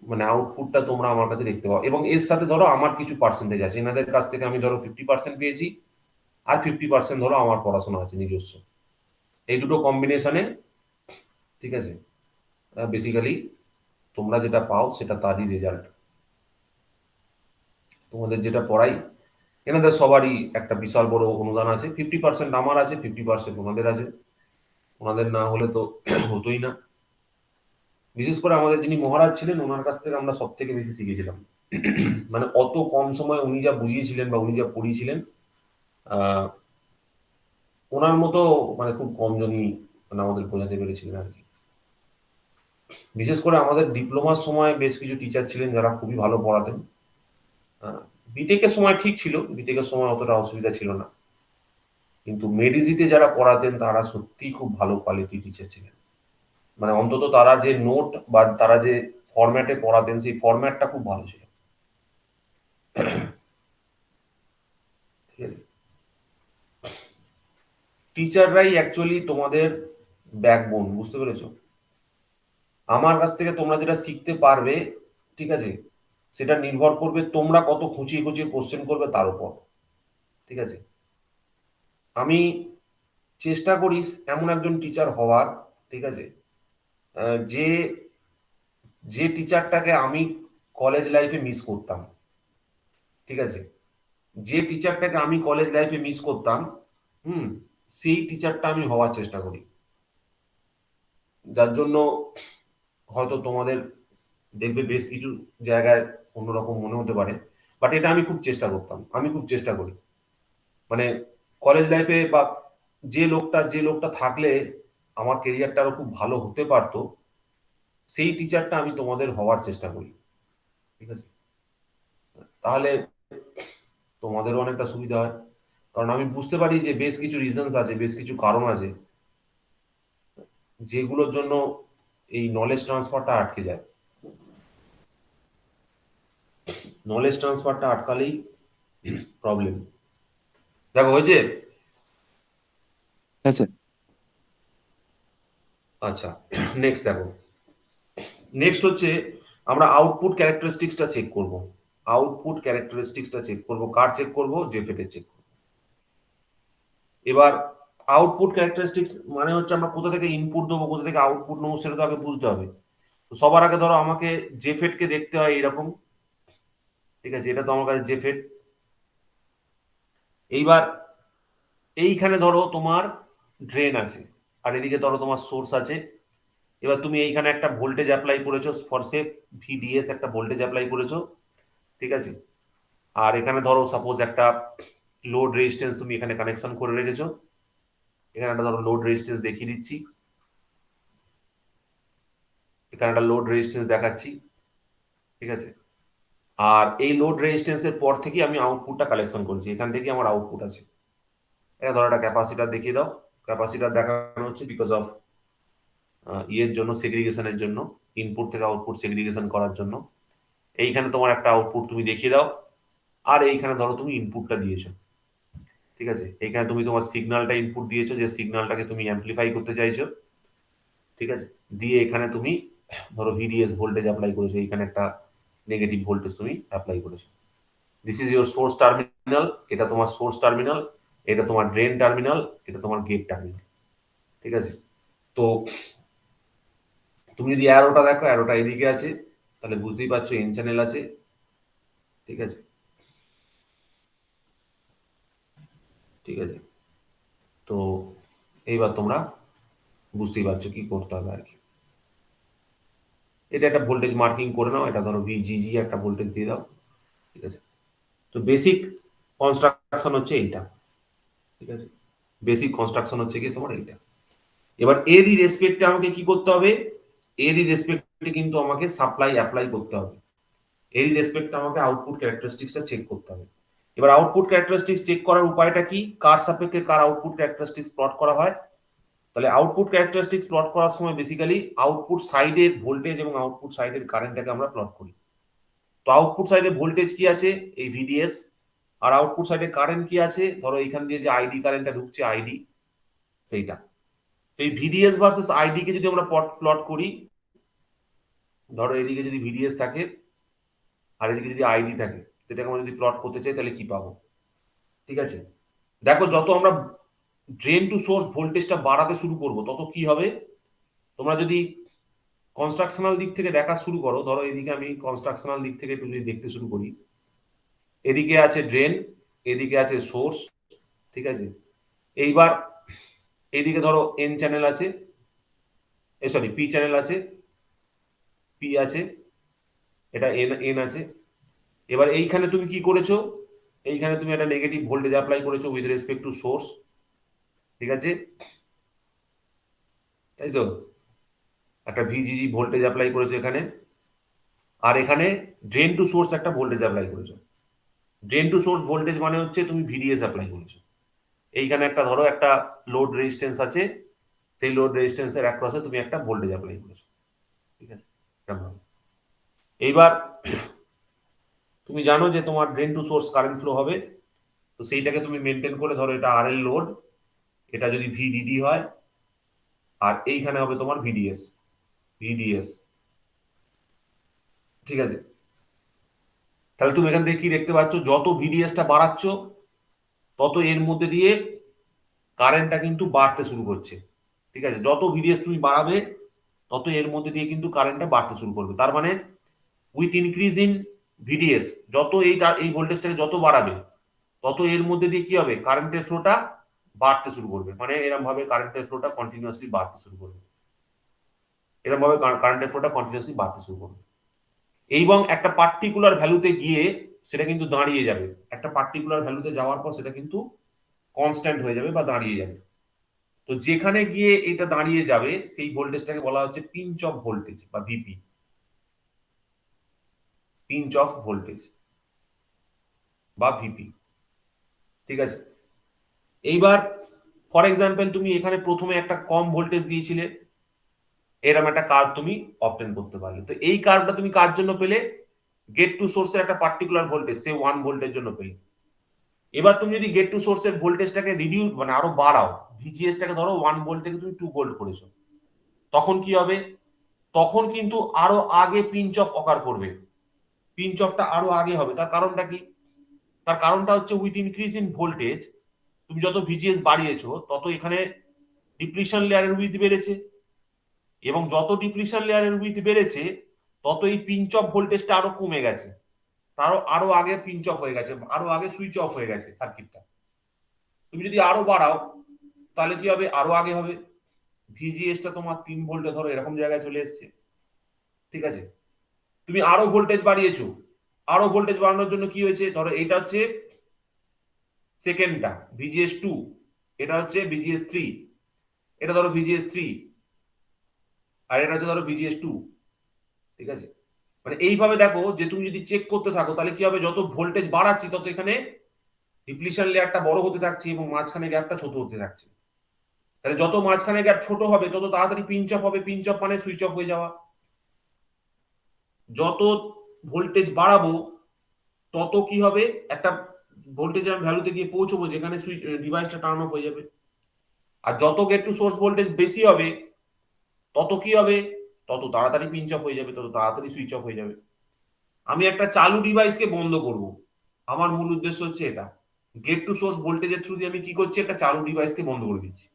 A: মানে আউটপুটটা তোমরা আমার কাছে দেখতে পাও। এবং এর সাথে ধরো আমার কিছু পার্সেন্টেজ আছে, এনাদের কাছ থেকে আমি ধরো 50% পেয়েছি, আর 50% ধরো আমার পড়াশোনা আছে নিজস্ব, এই দুটো কম্বিনেশনে, ঠিক আছে, বেসিক্যালি তোমরা যেটা পাও সেটা তারই রেজাল্ট। তোমাদের যেটা পড়াই, এনাদের সবারই একটা বিশাল বড় অনুদান আছে, 50% আমার আছে, 50% ওনাদের আছে, ওনাদের না হলে তো হতোই না, বিশেষ করে আমাদের যিনি মহারাজ ছিলেন ওনার কাছ থেকে আমরা সব থেকে বেশি শিখেছিলাম। মানে অত কম সময় উনি যা বুঝিয়েছিলেন বা উনি যা পড়িয়েছিলেন, আহ ওনার মতো মানে খুব কম জনই মানে আমাদের বোঝাতে পেরেছিলেন আর কি। বিশেষ করে আমাদের ডিপ্লোমার সময় বেশ কিছু টিচার ছিলেন যারা খুবই ভালো পড়াতেন। বিটেকের সময় ঠিক ছিল, বিটেকের সময় অতটা অসুবিধা ছিল না, কিন্তু মেডিসিতে যারা পড়াতেন তারা সত্যি খুব ভালো কোয়ালিটি টিচার ছিলেন। মানে অন্তত তারা যে নোট বা তারা যে ফরম্যাটে পড়াতেন সেই ফরম্যাটটা খুব ভালো ছিল। ঠিক আছে, টিচাররাই অ্যাকচুয়ালি তোমাদের ব্যাকবোন, বুঝতে পেরেছো? আমার কাছ থেকে তোমরা যেটা শিখতে পারবে, ঠিক আছে, সেটা নির্ভর করবে তোমরা কত খুঁচিয়ে খুঁচিয়ে কোশ্চেন করবে তার উপর। ঠিক আছে, আমি চেষ্টা করিস এমন একজন টিচার হওয়ার, ঠিক আছে, যে যে টিচারটাকে আমি কলেজ লাইফে মিস করতাম। ঠিক আছে, যে টিচারটাকে আমি কলেজ লাইফে মিস করতাম, হুম, সেই টিচারটা আমি হওয়ার চেষ্টা করি। যার জন্য হয়তো তোমাদের দেখবে বেশ কিছু জায়গায় অন্যরকম মনে হতে পারে, বাট এটা আমি খুব চেষ্টা করতাম, আমি খুব চেষ্টা করি। মানে কলেজ লাইফে বা যে লোকটা থাকলে আমার কেরিয়ারটা আরো খুব ভালো হতে পারতো, সেই টিচারটা আমি তোমাদের হওয়ার চেষ্টা করি। ঠিক আছে, তাহলে তোমাদেরও অনেকটা সুবিধা হয়, কারণ আমি বুঝতে পারি যে বেশ কিছু রিজনস আছে, বেশ কিছু কারণ আছে যেগুলোর জন্য এই নলেজ ট্রান্সফারটা আটকে যায়। নলেজ ট্রান্সফারটা আটকালেই প্রবলেম। দেখো হয়েছে?
B: হ্যাঁ স্যার।
A: আচ্ছা, নেক্সট দেখো, নেক্সট হচ্ছে আমরা আউটপুট ক্যারেক্টারিস্টিক্সটা চেক করব। আউটপুট ক্যারেক্টারিস্টিক্সটা চেক করব, কার চেক করব? জেফেটের চেক করব। এবার আউটপুট ক্যারেক্টারিস্টিক্স মানে হচ্ছে আমরা কোথা থেকে ইনপুট দেবো, কোথা থেকে আউটপুট নেবো, সেটা তো আগে বুঝতে হবে। তো সবার আগে ধরো আমাকে জেফেটকে দেখতে হয় এরকম। ঠিক আছে, এটা তো আমার কাছে জেফেট। এইবার এইখানে ধরো তোমার ড্রেন আছে, আর এদিকে ধরো তোমার সোর্স আছে। এবার তুমি এইখানে একটা ভোল্টেজ অ্যাপ্লাই করেছো, ফর সে ভিডিএস একটা ভোল্টেজ অ্যাপ্লাই করেছো। ঠিক আছে, আর এখানে ধরো সাপোজ একটা লোড রেজিস্ট্যান্স তুমি এখানে কানেকশন করে রেখেছো। এখানে একটা ধরো লোড রেজিস্ট্যান্স দেখিয়ে দিচ্ছি, এখানে একটা লোড রেজিস্ট্যান্স দেখাচ্ছি। ঠিক আছে, আর এই লোড রেজিস্ট্যান্সের পর থেকে আমি আউটপুটটা কালেকশন করেছি, এখান থেকে আমার আউটপুট আছে। এটা ধরো একটা ক্যাপাসিটার দেখিয়ে দাও। ক্যাপাসিটার দেখানো হচ্ছে বিকজ অফ ইয়ের জন্য, সেগ্রিগেশনের জন্য, ইনপুট থেকে আউটপুট সেগ্রিগেশন করার জন্য। এইখানে তোমার একটা আউটপুট তুমি দেখিয়ে দাও, আর এইখানে ধরো তুমি ইনপুটটা দিয়েছো। ঠিক আছে, এইখানে তুমি তোমার সিগন্যালটা ইনপুট দিয়েছো, যে সিগন্যালটাকে তুমি অ্যাম্পলিফাই করতে চাইছো। ঠিক আছে, দিয়ে এখানে তুমি ধরো ভিডিএস ভোল্টেজ অ্যাপ্লাই করেছো, এইখানে একটা নেগেটিভ ভোল্টেজ তুমি অ্যাপ্লাই করেছো। This is your source terminal, এটা তোমার সোর্স টার্মিনাল, এটা তোমার ড্রেন টার্মিনাল, এটা তোমার গেট টার্মিনাল। ঠিক আছে, তো তুমি যদি অ্যারোটা দেখো, অ্যারোটা এদিকে আছে, তাহলে বুঝতেই পারছো এন চ্যানেল আছে। ঠিক আছে, ঠিক আছে, তো এইবার তোমরা বুঝতেই পারছো কি করতে হবে আর কি। এটা একটা ভোল্টেজ মার্কিং করে নাও, এটা ধরো ভিজিজি একটা ভোল্টেজ দিয়ে দাও। ঠিক আছে, তো বেসিক কনস্ট্রাকশন হচ্ছে এইটা। ঠিক আছে, বেসিক কনস্ট্রাকশন হচ্ছে কি তোমার এইটা। এবার এরই রেসপেক্টে আমাকে কি করতে হবে? এরই রেসপেক্টে কিন্তু আমাকে সাপ্লাই অ্যাপ্লাই করতে হবে। এরই রেসপেক্টে আমাকে আউটপুট ক্যারেক্টারিস্টিক্সটা চেক করতে হবে। এবার আউটপুট ক্যারেক্টারিস্টিক্স চেক করার উপায়টা কি? কার সাপেক্ষে কার আউটপুট ক্যারেক্টারিস্টিক্স প্লট করা হয়? তাহলে আউটপুট ক্যারেক্টারিস্টিক্স প্লট করার সময় বেসিক্যালি আউটপুট সাইডের ভোল্টেজ এবং আউটপুট সাইডের কারেন্টটাকে আমরা প্লট করি। তো আউটপুট সাইডে ভোল্টেজ কি আছে? এই ভিডিএস। আর আউটপুট সাইডে কারেন্ট কি আছে? ধরো এইখান দিয়ে যে আইডি কারেন্টটা ঢুকছে, আইডি, সেইটা। তো এই ভিডিএস ভার্সেস আইডি কে যদি আমরা প্লট করি, ধরো এদিকে যদি ভিডিএস থাকে আর এদিকে যদি আইডি থাকে, সেটাকে আমরা যদি প্লট করতে চাই তাহলে কি পাবো? ঠিক আছে, দেখো যত আমরা ড্রেন টু সোর্স ভোল্টেজটা বাড়াতে শুরু করব তত কি হবে? তোমরা যদি কনস্ট্রাকশনাল দিক থেকে দেখা শুরু করো, ধরো এদিকে আমি কনস্ট্রাকশনাল দিক থেকে একটু যদি দেখতে শুরু করি, এদিকে আছে ড্রেন, এদিকে আছে সোর্স। ঠিক আছে, এইবার এইদিকে ধরো এন চ্যানেল আছে, সরি পি চ্যানেল আছে, পি আছে, এটা এন এন আছে। এবার এইখানে তুমি কি করেছো, এইখানে তুমি একটা নেগেটিভ ভোল্টেজ অ্যাপ্লাই করেছো উইথ রেসপেক্ট টু সোর্স, ঠিক আছে, তাই তো, একটা ভিজিজি ভোল্টেজ অ্যাপ্লাই করেছো এখানে, আর এখানে ড্রেন টু সোর্স একটা ভোল্টেজ অ্যাপ্লাই করেছো। ড্রেন টু সোর্স ভোল্টেজ মানে হচ্ছে তুমি ভিডিএস অ্যাপ্লাই করেছো। এইখানে একটা ধরো একটা লোড রেজিস্ট্যান্স আছে, সেই লোড রেজিস্ট্যান্সের অ্যাক্রসে তুমি একটা ভোল্টেজ অ্যাপ্লাই করেছো, ঠিক আছে। এইবার তুমি জানো যে তোমার drain to source current flow হবে, তো সেইটাকে তুমি মেনটেন করে ধরো এটা আর এল লোড, এটা যদি ভিডিডি হয়, আর এইখানে হবে তোমার ভিডিএস, ভিডিএস, ঠিক আছে। তাহলে তুমি এখান থেকে কি দেখতে পাচ্ছ, যত ভিডিএসটা বাড়াচ্ছ তত এর মধ্যে দিয়ে কারেন্টটা কিন্তু বাড়তে শুরু করছে, ঠিক আছে। যত ভিডিএস তুমি বাড়াবে তত এর মধ্যে দিয়ে কিন্তু কারেন্টটা বাড়তে শুরু করবে। তার মানে উইথ ইনক্রিজ ইন ভিডিএস, যত এই ভোল্টেজটাকে যত বাড়াবে তত এর মধ্যে দিয়ে কি হবে, কারেন্টের ফ্লোটা বাড়তে শুরু করবে। মানে এরকম ভাবে কারেন্টের ফ্লোটা কন্টিনিউয়াসলি বাড়তে শুরু করবে, এরকম ভাবে কারেন্টের ফ্লোটা কন্টিনিউয়াসলি বাড়তে শুরু করবে, এবং একটা পার্টিকুলার ভ্যালুতে গিয়ে সেটা কিন্তু দাঁড়িয়ে যাবে। একটা পার্টিকুলার ভ্যালুতে যাওয়ার পর সেটা কিন্তু কনস্ট্যান্ট হয়ে যাবে বা দাঁড়িয়ে যাবে। তো যেখানে গিয়ে এটা দাঁড়িয়ে যাবে সেই ভোল্টেজটাকে বলা হচ্ছে পিঞ্চ অফ ভোল্টেজ বা ভিপি, পিঞ্চ অফ ভোল্টেজ বা ভিপি, ঠিক আছে। এইবার ফর এক্সাম্পল তুমি এখানে প্রথমে একটা কম ভোল্টেজ দিয়েছিলে, এরকম একটা কার্ভ তুমি অবটেন করতে পারলে। তো এই কার্ভটা তুমি কার জন্য পেলে, গেট টু সোর্সের একটা পার্টিকুলার ভোল্টেজ সে 1 ভোল্টের জন্য পেলে। এবার তুমি যদি গেট টু সোর্সের ভোল্টেজটাকে রিডিউস মানে আরো বাড়াও, ভিজিএসটাকে ধরো 1 ভোল্ট থেকে তুমি 2 ভোল্ট করেছো, তখন কি হবে, তখন কিন্তু আরো আগে পিঞ্চ অফ অকার করবে, পিঞ্চ অফটা আরো আগে হবে। তার কারণটা কি, তার কারণটা হচ্ছে উইথ ইনক্রিজ ইন ভোল্টেজ তুমি যত ভিজিএস বাড়িয়েছো তত এখানে ডিপ্লিশন লেয়ারের উইথ বেড়েছে, এবং যত ডিপ্লিশন লেয়ারের উইথ বেড়েছে তত এই পিঞ্চ অফ ভোল্টেজটা আরো কমে গেছে, তারও আরো আগে পিঞ্চ অফ হয়ে গেছে, আরো আগে সুইচ অফ হয়ে গেছে সার্কিটটা। তুমি যদি আরো বাড়াও তাহলে কি হবে, আরো আগে হবে, ভিজিএসটা তোমার 3 ভোল্টে ধরো এরকম জায়গায় চলে এসছে, ঠিক আছে। তুমি আরো ভোল্টেজ বাড়িয়েছো, আরো ভোল্টেজ বাড়ানোর জন্য কি হয়েছে, ধরো এটা হচ্ছে সেকেন্ডটা ভিজিএস 2, এটা হচ্ছে ভিজিএস 3, এটা ধরো ভিজিএস 3, আর এটা হচ্ছে ধরো ভিজিএস 2, ঠিক আছে। মানে এইভাবে দেখো যে তুমি যদি চেক করতে থাকো তাহলে কি হবে, যত ভোল্টেজ বাড়াচ্ছি তত এখানে ডিপ্লিশন লেয়ারটা বড় হতে থাকছে এবং মাঝখানে গ্যাপটা ছোট হতে থাকছে। তাহলে যত মাঝখানে গ্যাপ ছোট হবে তত তাড়াতাড়ি পিঞ্চ অফ হবে, পিঞ্চ অফ মানে সুইচ অফ হয়ে যাওয়া। যত ভোল্টেজ বাড়াবো তত কি হবে, একটা ভোল্টেজের ভ্যালুতে গিয়ে পৌঁছবো যেখানে ডিভাইসটা টার্ন অফ হয়ে যাবে। আর যত গেট টু সোর্স ভোল্টেজ বেশি হবে তত কি হবে, তত তাড়াতাড়ি পিঞ্চ অফ হয়ে যাবে, তত তাড়াতাড়ি সুইচ অফ হয়ে যাবে। আমি একটা চালু ডিভাইসকে বন্ধ করব, আমার মূল উদ্দেশ্য হচ্ছে এটা, গেট টু সোর্স ভোল্টেজের থ্রু দিয়ে আমি কি করছি, একটা চালু ডিভাইসকে বন্ধ করে দিচ্ছি,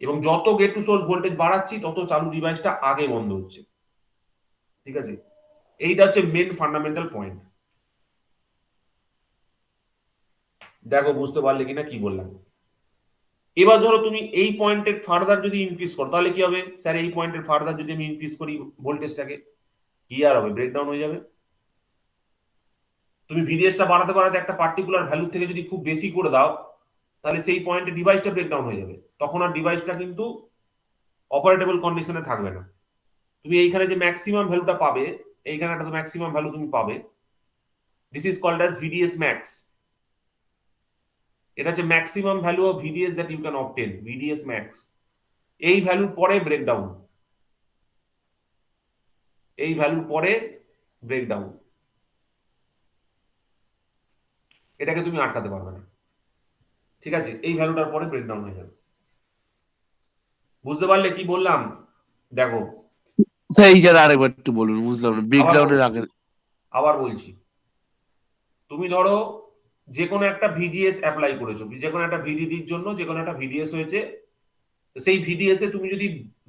A: এবং যত গেট টু সোর্স ভোল্টেজ বাড়াচ্ছি তত চালু ডিভাইসটা আগে বন্ধ হচ্ছে, ঠিক আছে। এইটা হচ্ছে মেন ফান্ডামেন্টাল পয়েন্ট। দেখো বুঝতে পারলে কিনা কি বললাম। এবার ধরো তুমি এই পয়েন্টের ফার্দার যদি ইনক্রিজ করো তাহলে কি হবে, স্যার এই পয়েন্টের ফার্দার যদি আমি ইনক্রিজ করি ভোল্টেজটাকে, কি আর হবে, ব্রেকডাউন হয়ে যাবে। তুমি ভিডিএসটা বাড়াতে বাড়াতে একটা পার্টিকুলার ভ্যালু থেকে যদি খুব বেশি করে দাও তাহলে সেই পয়েন্টে ডিভাইসটা ব্রেকডাউন হয়ে যাবে, তখন আর ডিভাইসটা কিন্তু অপারেটেবল কন্ডিশনে থাকবে না। তুমি এইখানে যে ম্যাক্সিমাম ভ্যালুটা পাবে, এইখানে একটা তো ম্যাক্সিমাম ভ্যালু তুমি পাবে, this is called as VDS max. এটা হচ্ছে maximum value of VDS that you can obtain, VDS max. এই ভ্যালুর পরে ব্রেকডাউন, এই ভ্যালুর পরে ব্রেকডাউন, এটাকে তুমি আটকাতে পারবে না, ঠিক আছে। এই ভ্যালুটার পরে ব্রেকডাউন হয়ে যাবে। বুঝতে পারলে কি বললাম, দেখো
B: স্যার এই জায়গায় আরেকবার একটু বলুন, বুঝলাম না, ব্রেকডাউনের আগে।
A: আবার বলছি, তুমি ধরো যে কোনো একটা ভিজিএস অ্যাপ্লাই করেছো, যে কোনো একটা ভিডিডির জন্য যে কোনো একটা ভিডিএস হয়েছে, তো সেই ভিডিএস এ তুমি যদি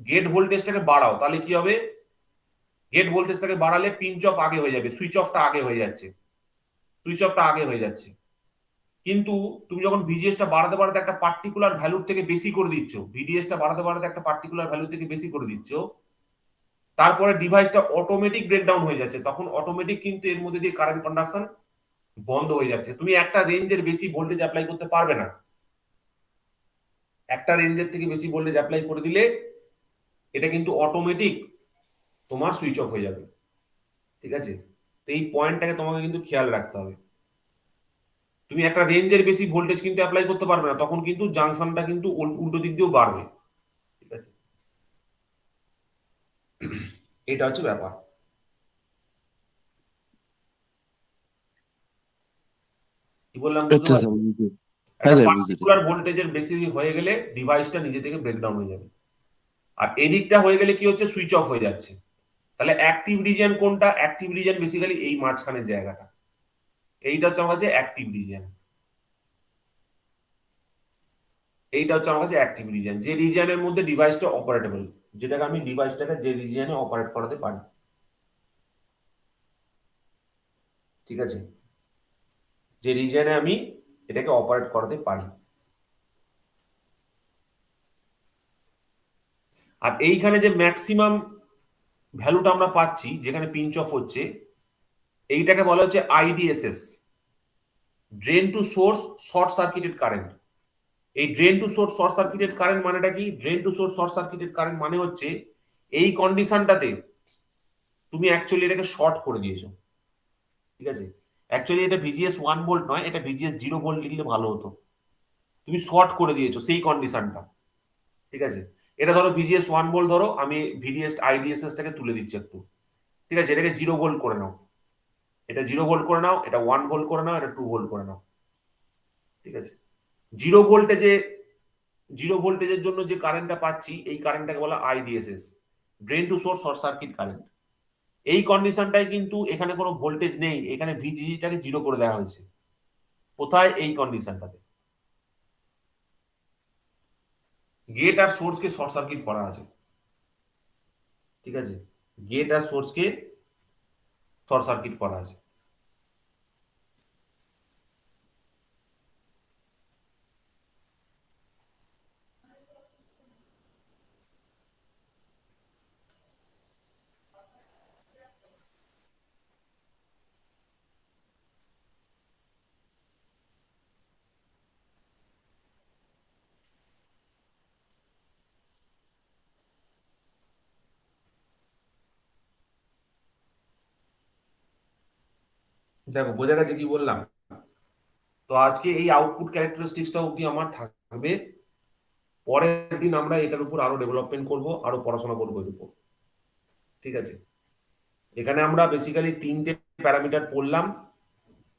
A: গেট ভোল্টেজটাকে বাড়াও তাহলে কি হবে, গেট ভোল্টেজটাকে বাড়ালে পিঞ্চ অফ আগে হয়ে যাবে, সুইচ অফটা আগে হয়ে যাচ্ছে, সুইচ অফটা আগে হয়ে যাচ্ছে। কিন্তু তুমি যখন ভিজিএসটা বাড়াতে বাড়াতে একটা পার্টিকুলার ভ্যালুর থেকে বেশি করে দিচ্ছ, ভিডিএসটা বাড়াতে বাড়াতে একটা পার্টিকুলার ভ্যালু থেকে বেশি করে দিচ্ছ, তারপরে ডিভাইসটা অটোমেটিক ব্রেকডাউন হয়ে যাচ্ছে, তখন অটোমেটিক কিন্তু এর মধ্যে দিয়ে কারেন্ট কন্ডাকশন বন্ধ হয়ে যাচ্ছে। তুমি একটা রেঞ্জের বেশি ভোল্টেজ অ্যাপ্লাই করতে পারবে না, একটা রেঞ্জের থেকে বেশি ভোল্টেজ অ্যাপ্লাই করে দিলে এটা কিন্তু অটোমেটিক তোমার সুইচ অফ হয়ে যাবে। ঠিক আছে, তো এই পয়েন্টটাকে তোমাকে কিন্তু খেয়াল রাখতে হবে। তুমি একটা রেঞ্জের বেশি ভোল্টেজ কিন্তু অ্যাপ্লাই করতে পারবে না, তখন কিন্তু জাংশনটা কিন্তু উল্টো দিক দিয়েও বাড়বে। ঠিক আছে, এটা হচ্ছে ব্যাপার। কি বললাম বুঝতে
B: আচ্ছা
A: পারছো?
B: স্যার, বুঝতে হ্যাঁ
A: একটা
B: স্যার, বুঝতে
A: পার্টিকুলার
B: পেরেছি।
A: ভোল্টেজের বেশি হয়ে গেলে ডিভাইসটা নিজে থেকে ব্রেকডাউন হয়ে যাবে, আর এদিকটা হয়ে গেলে কি হচ্ছে, সুইচ অফ হয়ে যাচ্ছে। তাহলে অ্যাক্টিভ রিজিয়ন কোনটা? অ্যাক্টিভ রিজিয়ন বেসিক্যালি এই মাঝখানের জায়গাটা, এইটা হচ্ছে আমার কাছে অ্যাক্টিভ রিজিয়ন। এইটা হচ্ছে আমার কাছে অ্যাক্টিভ রিজিয়ন, যে রিজিয়নের মধ্যে ডিভাইসটা অপারেটেবল, যেটাকে আমি ডিভাইসটাকে যে রিজিয়নে অপারেট করাতে পারি। ঠিক আছে, যে রিজিয়নে আমি এটাকে অপারেট করাতে পারি। আর এইখানে যে ম্যাক্সিমাম ভ্যালুটা আমরা পাচ্ছি, যেখানে পিঞ্চ অফ হচ্ছে, এইটাকে বলা হচ্ছে IDSS, drain to source short circuited current. এই drain to source short circuited current মানেটা কি? Drain to source short circuited current মানে হচ্ছে এই কন্ডিশনটাতে তুমি অ্যাকচুয়ালি এটাকে শর্ট করে দিয়েছো। ঠিক আছে, অ্যাকচুয়ালি এটা ভিজিএস 1 ভোল্ট নয়, এটা ভিজিএস 0 ভোল্ট লিখলে ভালো হতো। তুমি শর্ট করে দিয়েছো সেই কন্ডিশনটা। ঠিক আছে, এটা ধরো ভিজিএস 1 ভোল্ট, ধরো আমি ভিডিএস আইডিএসএস টাকে তুলে দিচ্ছি একটু। ঠিক আছে, এটাকে 0 ভোল্ট করে নাও, এটা 0 ভোল্ট করে নাও, এটা 1 ভোল্ট করে নাও, এটা 2 ভোল্ট করে নাও। ঠিক আছে, জিরো ভোল্টেজে 0 ভোল্টেজের জন্য যে কারেন্টটা পাচ্ছি, এই কারেন্টটাকে বলা IDSS, drain to source short circuit current. এই কন্ডিশনটাই কিন্তু এখানে কোনো ভোল্টেজ নেই, এখানে ভিজিজিটাকে 0 করে দেওয়া হয়েছে। কোথায়? এই কন্ডিশনটাতে গেট আর সোর্সকে শর্ট সার্কিট করা আছে। ঠিক আছে, গেট আর সোর্সকে শর্ট সার্কিট করা আছে। দেখো বোঝা গেছে কি বললাম? তো আজকে এই আউটপুট ক্যারেক্টারিস্টিক্সটা অব্দি আমার থাকবে, পরের দিন আমরা এটার উপর আরো ডেভেলপমেন্ট করব, আরো পড়াশোনা করবো এর উপর। ঠিক আছে, এখানে আমরা বেসিক্যালি তিনটে প্যারামিটার পড়লাম।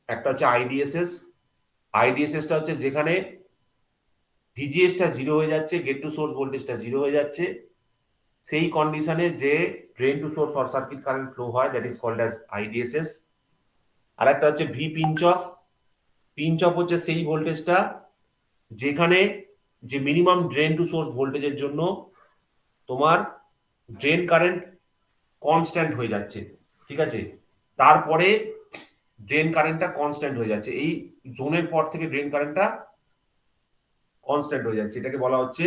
A: একটা হচ্ছে আইডিএসএস, আইডিএসএসটা হচ্ছে যেখানে ভিজিএসটা 0 হয়ে যাচ্ছে, গেট টু সোর্স ভোল্টেজটা 0 হয়ে যাচ্ছে, সেই কন্ডিশনে যে drain to source short circuit current flow হয়, that is called as IDSS. আর একটা হচ্ছে V pinch off, pinch off হচ্ছে সেই ভোল্টেজটা যেখানে যে মিনিমাম ড্রেন টু সোর্স ভোল্টেজের জন্য তোমার ড্রেন কারেন্ট কনস্ট্যান্ট হয়ে যাচ্ছে। ঠিক আছে, তারপরে ড্রেন কারেন্টটা কনস্ট্যান্ট হয়ে যাচ্ছে, এই জোনের পর থেকে ড্রেন কারেন্টটা কনস্ট্যান্ট হয়ে যাচ্ছে, এটাকে বলা হচ্ছে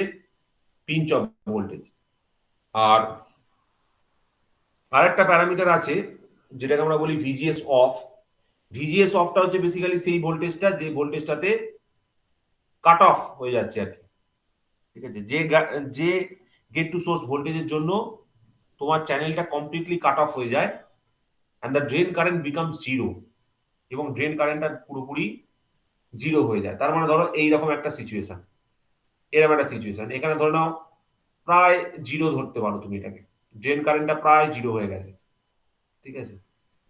A: পিঞ্চ অফ ভোল্টেজ। আর আরেকটা প্যারামিটার আছে যেটাকে আমরা বলি ভিজিএস অফ। ভিজিএস অফটা হচ্ছে বেসিক্যালি সেই ভোল্টেজটা যে ভোল্টেজটাতে কাট অফ হয়ে যাচ্ছে আর কি। ঠিক আছে, যে গেট টু সোর্স ভোল্টেজের জন্য তোমার চ্যানেলটা কমপ্লিটলি কাট অফ হয়ে যায়, and the drain current becomes 0, এবং ড্রেন কারেন্টটা পুরোপুরি 0 হয়ে যায়। তার মানে ধরো এইরকম একটা সিচুয়েশন, এরকম একটা সিচুয়েশন, এখানে ধরে নাও প্রায় 0 ধরতে পারো তুমি এটাকে, ড্রেন কারেন্টটা প্রায় 0 হয়ে গেছে। ঠিক আছে,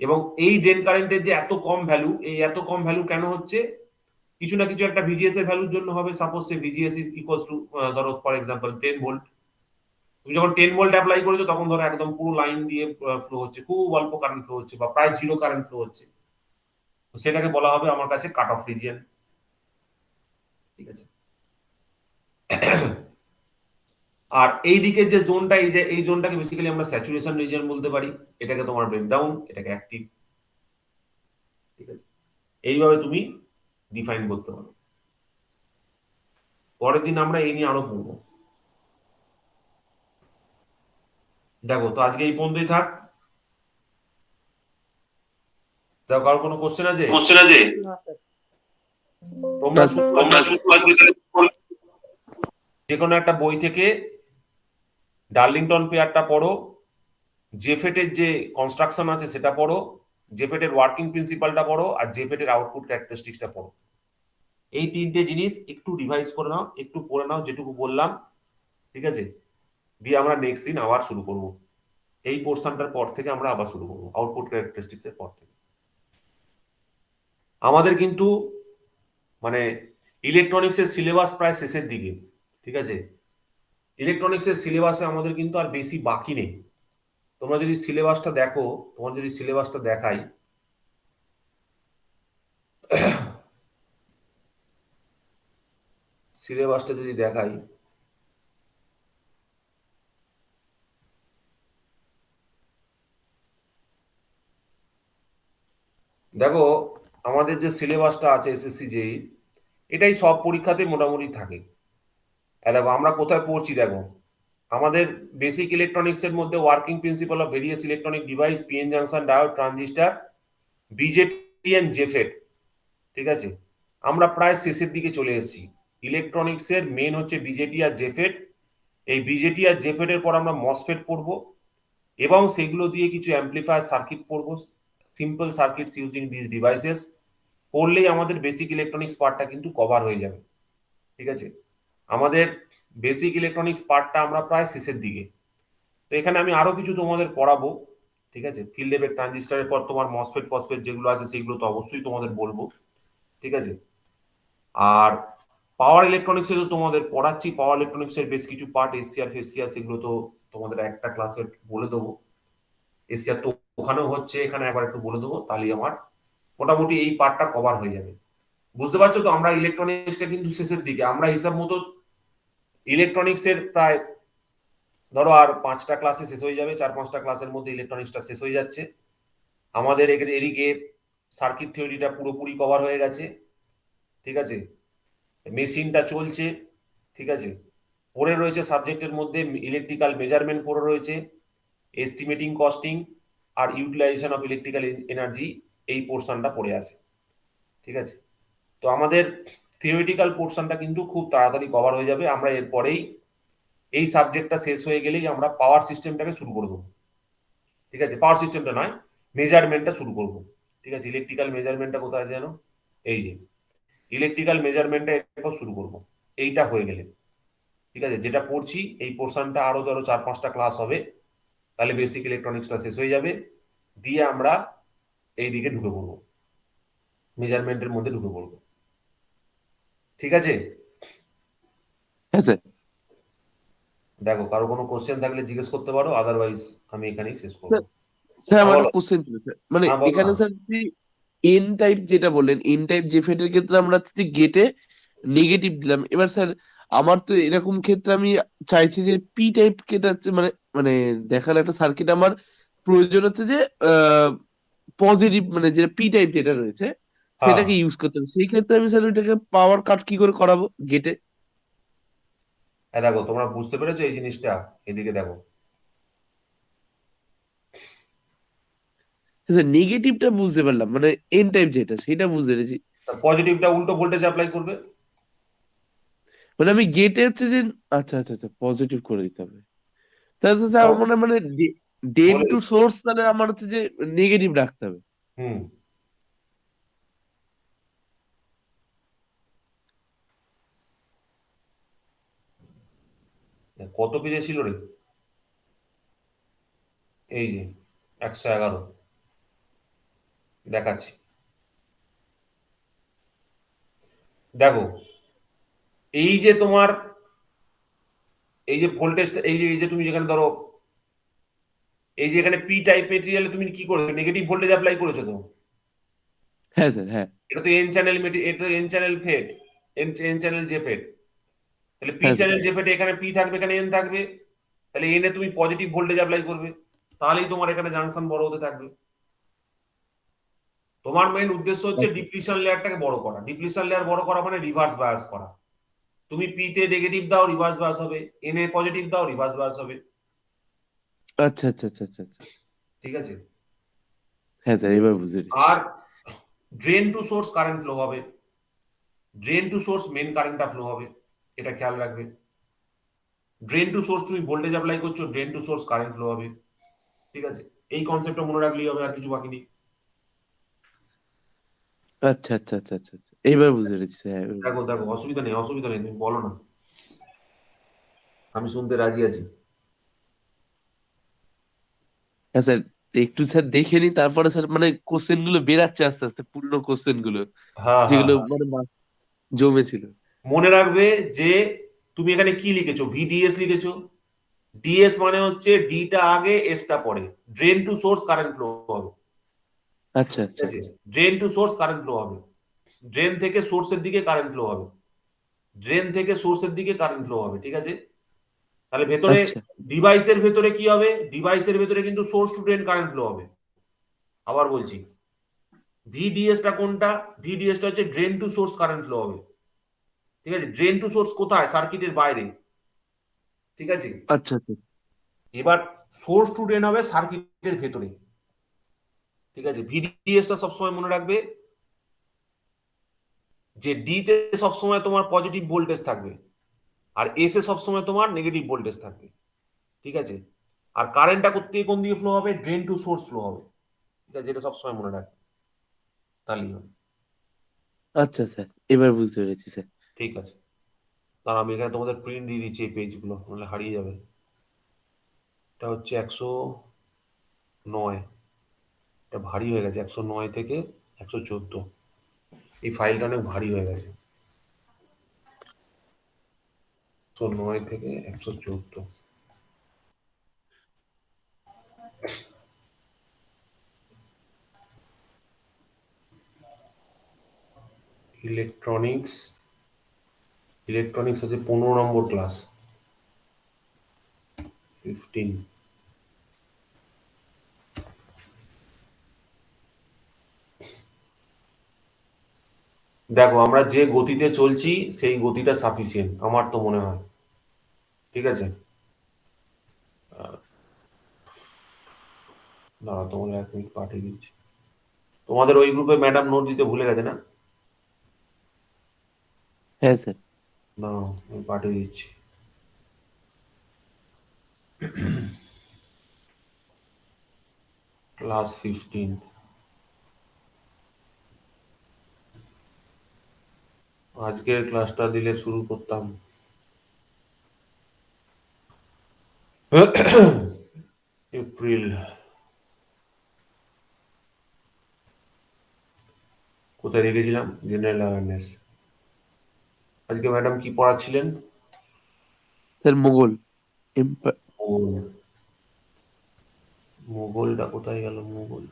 A: এবং এই ড্রেন কারেন্টের যে এত কম ভ্যালু, এই এত কম ভ্যালু কেন হচ্ছে? কিছু না কিছু একটা ভিজিএস এর ভ্যালুর জন্য হবে। Suppose say VGS is equals to, ধরো ফর এক্সাম্পল 10 ভোল্ট। তুমি যখন 10 ভোল্ট অ্যাপ্লাই করেছো, তখন ধরো একদম পুরো লাইন দিয়ে ফ্লো হচ্ছে, খুব অল্প কারেন্ট ফ্লো হচ্ছে, বা প্রায় 0 কারেন্ট ফ্লো হচ্ছে, তো সেটাকে বলা হবে আমার কাছে কাট অফ রিজিয়ন। ঠিক আছে, আর এই দিকের যে জোনটা, এই যে এই জোনটাকে বেসিক্যালি আমরা স্যাচুরেশন রিজিয়ন বলতে পারি, এটাকে তোমার ব্রেকডাউন, এটাকে অ্যাক্টিভ। ঠিক আছে, এইভাবে তুমি ডিফাইন করতে পারো। পরের দিন আমরা এই নিয়ে আরো পড়বো। দেখো তো আজকে এই পর্যন্তই থাক। দেখো কারোর কোনো কোশ্চেন আছে?
C: না স্যার।
A: তোমরা
B: না,
A: শুধু আজকে যে কোনো একটা বই থেকে ডার্লিংটন পেয়ারটা পড়ো, জেফেটের যে কনস্ট্রাকশন আছে সেটা পড়ো, জেফেটের ওয়ার্কিং প্রিন্সিপালটা পড়ো, আর জেফেটের আউটপুট ক্যারেক্টারিস্টিক্সটা পড়ো। এই তিনটে জিনিস একটু রিভাইজ করে নাও, একটু পড়ে নাও যেটুকু বললাম, ঠিক আছে? দিয়ে আমরা নেক্সট দিন আবার শুরু করব। এই পোর্শনটার পর থেকে আমরা আবার শুরু করবো আউটপুট ক্যারেক্টারিস্টিক্স এর পর থেকে। আমাদের কিন্তু মানে ইলেকট্রনিক্সের সিলেবাস প্রায় শেষের দিকে, ঠিক আছে? ইলেকট্রনিক্সের সিলেবাসে আমাদের কিন্তু আর বেশি বাকি নেই। তোমরা যদি সিলেবাসটা দেখো, তোমার যদি সিলেবাসটা দেখাই, সিলেবাসটা যদি দেখাই, দেখো আমাদের যে সিলেবাসটা আছে এসএসসি জেই, এটাই সব পরীক্ষাতে মোটামুটি থাকে। দেখো আমরা কোথায় পড়ছি, দেখো আমাদের বেসিক ইলেকট্রনিক্স এর মধ্যে working principle of various electronic device, PN junction, diode, transistor, BJT and JFET, ঠিক আছে? আমরা প্রায় শেষের দিকে চলে এসেছি। ইলেকট্রনিক্স এর মেন হচ্ছে বিজেটি আর জেফেট। এই বিজেটি আর জেফেট এর পর আমরা মসফেট পড়বো এবং সেগুলো দিয়ে কিছু অ্যাম্পলিফায়ার সার্কিট পড়বো, simple circuits using this devices. পড়লেই আমাদের বেসিক ইলেকট্রনিক্স পার্টটা কিন্তু কভার হয়ে যাবে, ঠিক আছে? আমাদের বেসিক ইলেকট্রনিক্স পার্টটা আমরা প্রায় শেষের দিকে। তো এখানে আমি আরো কিছু তোমাদের পড়াবো, ঠিক আছে? ফিল্ড লেভেল ট্রানজিস্টরের পর তোমার মসফেট ফসফেট যেগুলো আছে সেগুলো তো অবশ্যই তোমাদের বলবো, ঠিক আছে? আর পাওয়ার ইলেকট্রনিক্সে তো তোমাদের পড়াচ্ছি, পাওয়ার ইলেকট্রনিক্সের বেশ কিছু পার্ট, এসিআর ফেসিআর, সেগুলো তো তোমাদের একটা ক্লাসে বলে দেবো। এসিআর তো ওখানেও হচ্ছে, এখানে একবার একটু বলে দেবো, তাহলে আমার মোটামুটি এই পার্টটা কভার হয়ে যাবে। বুঝতে পারছো তো? আমরা ইলেকট্রনিক্সটা কিন্তু শেষের দিকে, আমরা হিসাব মতো ইলেকট্রনিক্সের প্রায় ধরো আর 5টা ক্লাসে শেষ হয়ে যাবে, 4-5টা ক্লাসের মধ্যে ইলেকট্রনিক্সটা শেষ হয়ে যাচ্ছে। আমাদের এদিকে সার্কিট থিওরিটা পুরোপুরি কভার হয়ে গেছে, ঠিক আছে? মেশিনটা চলছে, ঠিক আছে? পড়ে রয়েছে সাবজেক্টের মধ্যে ইলেকট্রিক্যাল মেজারমেন্ট পড়ে রয়েছে, এস্টিমেটিং কস্টিং আর ইউটিলাইজেশন অফ ইলেকট্রিক্যাল এনার্জি, এই পোর্শনটা পড়ে আছে, ঠিক আছে? তো আমাদের থিওরিটিক্যাল পোর্শনটা কিন্তু খুব তাড়াতাড়ি কভার হয়ে যাবে। আমরা এরপরেই এই সাবজেক্টটা শেষ হয়ে গেলেই আমরা পাওয়ার সিস্টেমটাকে শুরু করে দেবো, ঠিক আছে? পাওয়ার সিস্টেমটা নয়, মেজারমেন্টটা শুরু করব, ঠিক আছে? ইলেকট্রিক্যাল মেজারমেন্টটা কোথায় আছে জানো? এই যে ইলেকট্রিক্যাল মেজারমেন্টটা এরপর শুরু করব। এইটা হয়ে গেলে, ঠিক আছে, যেটা পড়ছি এই পোর্শনটা আরো ধরো 4-5টা ক্লাস হবে, তাহলে বেসিক ইলেকট্রনিক্সটা শেষ হয়ে যাবে। দিয়ে আমরা এই দিকে ঢুকে পড়বো, মেজারমেন্টের মধ্যে ঢুকে পড়বো, ঠিক আছে?
B: হ্যাঁ স্যার।
A: দেখো কারো কোনো কোশ্চেন থাকলে জিজ্ঞেস করতে পারো, আদারওয়াইজ আমি এখানেই শেষ করবো।
B: স্যার আমার
A: হ্যাঁ
B: একটা
A: বলো।
B: কোশ্চেন ছিল স্যার, মানে
A: হ্যাঁ বলো
B: এখানে
A: না।
B: স্যার যে এন টাইপ যেটা বললেন, এন টাইপ জেফেটের ক্ষেত্রে আমরা হচ্ছে যে গেটে নেগেটিভ দিলাম। এবার স্যার আমার তো এরকম ক্ষেত্রে আমি চাইছি যে পি টাইপ কেটা হচ্ছে মানে মানে দেখার একটা সার্কিট আমার প্রয়োজন হচ্ছে যে পজিটিভ, মানে যেটা পি টাইপ যেটা রয়েছে
A: হ্যাঁ
B: সেটাকে ইউজ করতে হবে। সেই ক্ষেত্রে আমি স্যার ওইটাকে পাওয়ার কাট কি করে করাবো গেটে?
A: হ্যাঁ, দেখো তোমরা বুঝতে পেরেছো এই জিনিসটা? এদিকে দেখো,
B: স্যার নেগেটিভটা বুঝতে পারলাম, মানে এন টাইপ যেটা সেটা বুঝতে পেরেছি।
A: পজিটিভটা উল্টো ভোল্টেজ অ্যাপ্লাই করবে।
B: মানে আমি গেটে হচ্ছে যে আচ্ছা আচ্ছা আচ্ছা পজিটিভ করে দিতে হবে। তাহলে তো স্যার
A: তাও
B: আমার মানে ড্রেন
A: বলে
B: টু
A: দিচ্ছি।
B: সোর্স তাহলে আমার হচ্ছে যে নেগেটিভ রাখতে হবে।
A: হুম, কত পেজে ছিল রে? এই যে 111, দেখাচ্ছি। দেখো এই যে তোমার এই যে ভোল্টেজটা, এই যে তুমি যেখানে ধরো এই যে এখানে পি টাইপ মেটেরিয়ালে তুমি কি করেছো, নেগেটিভ ভোল্টেজ অ্যাপ্লাই করেছো তো।
B: হ্যাঁ স্যার হ্যাঁ।
A: এটা তো এন চ্যানেল এটা তো N channel FET, N channel J FET. তাহলে পি
B: হ্যাঁ স্যার।
A: চ্যানেল জে ফেড, এখানে পি থাকবে এখানে এন থাকবে, তাহলে এন এ তুমি পজিটিভ ভোল্টেজ অ্যাপ্লাই করবে, তাহলেই তোমার এখানে জাংশন বড় হতে থাকবে। তোমার মেইন উদ্দেশ্য হচ্ছে
B: আচ্ছা।
A: ডিপ্লিশন লেয়ারটাকে বড় করা। ডিপ্লিশন লেয়ার বড় করা মানে রিভার্স বায়াস করা। তুমি পি তে নেগেটিভ দাও রিভার্স বায়াস হবে, এন এ পজিটিভ দাও রিভার্স বায়াস হবে।
B: আচ্ছা আচ্ছা আচ্ছা আচ্ছা আচ্ছা।
A: ঠিক আছে।
B: হ্যাঁ স্যার, এবার বুঝে গেছি।
A: আর drain to source current flow হবে, ড্রেন টু সোর্স মেন কারেন্টটা ফ্লো হবে, এটা খেয়াল রাখবে। ড্রেন টু সোর্স তুমি ভোল্টেজ অ্যাপ্লাই করছো, drain to source current flow হবে। ঠিক আছে, এই কনসেপ্টটা মনে রাখলেই হবে, আর কিছু বাকি নেই।
B: আচ্ছা আচ্ছা আচ্ছা আচ্ছা আচ্ছা, এইবার বুঝে গেছি স্যার।
A: দেখো দেখো, অসুবিধা নেই, অসুবিধা নেই, তুমি বলো না, আমি শুনতে রাজি আছি।
B: হ্যাঁ স্যার, একটু স্যার দেখে নি, তারপরে স্যার মানে কোশ্চেন গুলো বেরাচ্ছে আস্তে আস্তে, পূর্ণ কোশ্চেন গুলো
A: হ্যাঁ হ্যাঁ
B: যেগুলো
A: হ্যাঁ।
B: মানে জমেছিল।
A: মনে রাখবে যে তুমি এখানে কি লিখেছো, ভিডিএস লিখেছো। ডিএস মানে হচ্ছে ডিটা আগে এসটা পরে, drain to source current flow হবে।
B: আচ্ছা
A: ঠিক
B: আচ্ছা
A: আছে,
B: আচ্ছা
A: drain to source current flow হবে, ড্রেন থেকে সোর্সের দিকে কারেন্ট ফ্লো হবে, ড্রেন থেকে সোর্সের দিকে কারেন্ট ফ্লো হবে। ঠিক আছে, তাহলে ভেতরে
B: আচ্ছা
A: ডিভাইসের ভেতরে কি হবে, ডিভাইসের ভেতরে কিন্তু source to drain current flow হবে। আবার বলছি, ভিডিএস টা কোনটা, ভিডিএস টা হচ্ছে drain to source current flow হবে। ঠিক আছে, ড্রেন টু সোর্স কোথায়, সার্কিটের বাইরে। ঠিক আছে,
B: আচ্ছা আচ্ছা
A: এবার সোর্স টু ড্রেন হবে সার্কিটের ভেতরে। ঠিক আছে, ভিডিএস টা সবসময় মনে রাখবে যে ডি তে সবসময় তোমার পজিটিভ ভোল্টেজ থাকবে, আর এস এ সবসময় তোমার নেগেটিভ ভোল্টেজ থাকবে। ঠিক আছে, আর কারেন্টটা কোন দিকে ফ্লো হবে, ড্রেন টু সোর্স ফ্লো হবে। ঠিক আছে, এটা সবসময় মনে রাখবে, তাহলেই হবে।
B: আচ্ছা স্যার, এবার বুঝতে পেরেছি স্যার।
A: ঠিক আছে, তাহলে আমি এখানে তোমাদের প্রিন্ট দিয়ে দিচ্ছি এই পেজগুলো, নাহলে হারিয়ে যাবে। এটা হচ্ছে 109, এটা ভারী হয়ে গেছে, 109 থেকে 114, এই ফাইলটা অনেক ভারী হয়ে গেছে। 109 থেকে 114। ইলেকট্রনিক্স, ইলেকট্রনিক্স হচ্ছে 15 নম্বর ক্লাস, 15। দেখো আমরা যে গতিতে চলছি সেই গতিটা সাফিসিয়েন্ট আমার তো মনে হয়। ঠিক আছে, দাঁড়া তোমাদের 1 মিনিট পাঠিয়ে দিচ্ছি। তোমাদের ওই গ্রুপে ম্যাডাম নোট দিতে ভুলে গেছে না?
B: হ্যাঁ স্যার।
A: না, আমি পাঠিয়ে দিচ্ছি। ক্লাস 15, আজকের ক্লাসটা দিলে শুরু করতাম। এপ্রিল, কোথায় রেখেছিলাম, জেনারেল অ্যাওয়ারনেস। আজকে ম্যাডাম কি পড়াচ্ছিলেন?
B: Sir Mughal empire.
A: মোগল, মোগলটা কোথায় গেল, মোগল,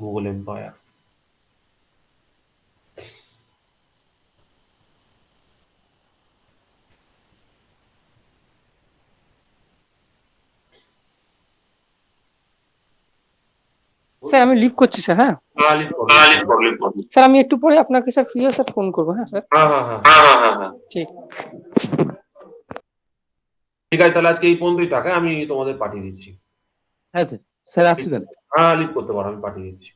A: মোগল এম্পায়ার।
C: স্যার আমি লিভ করছি স্যার। হ্যাঁ স্যার, আমি একটু পরে আপনাকে স্যার ফ্রি হয়ে স্যার ফোন করবো। হ্যাঁ স্যার,
A: হ্যাঁ হ্যাঁ হ্যাঁ,
C: ঠিক।
A: ঠিক আছে, তাহলে আজকে এই পর্যন্তই থাকে, আমি তোমাদের পাঠিয়ে দিচ্ছি।
B: হ্যাঁ স্যার, স্যার আসছি তাহলে।
A: হ্যাঁ, লিভ করতে পারো, আমি পাঠিয়ে দিচ্ছি।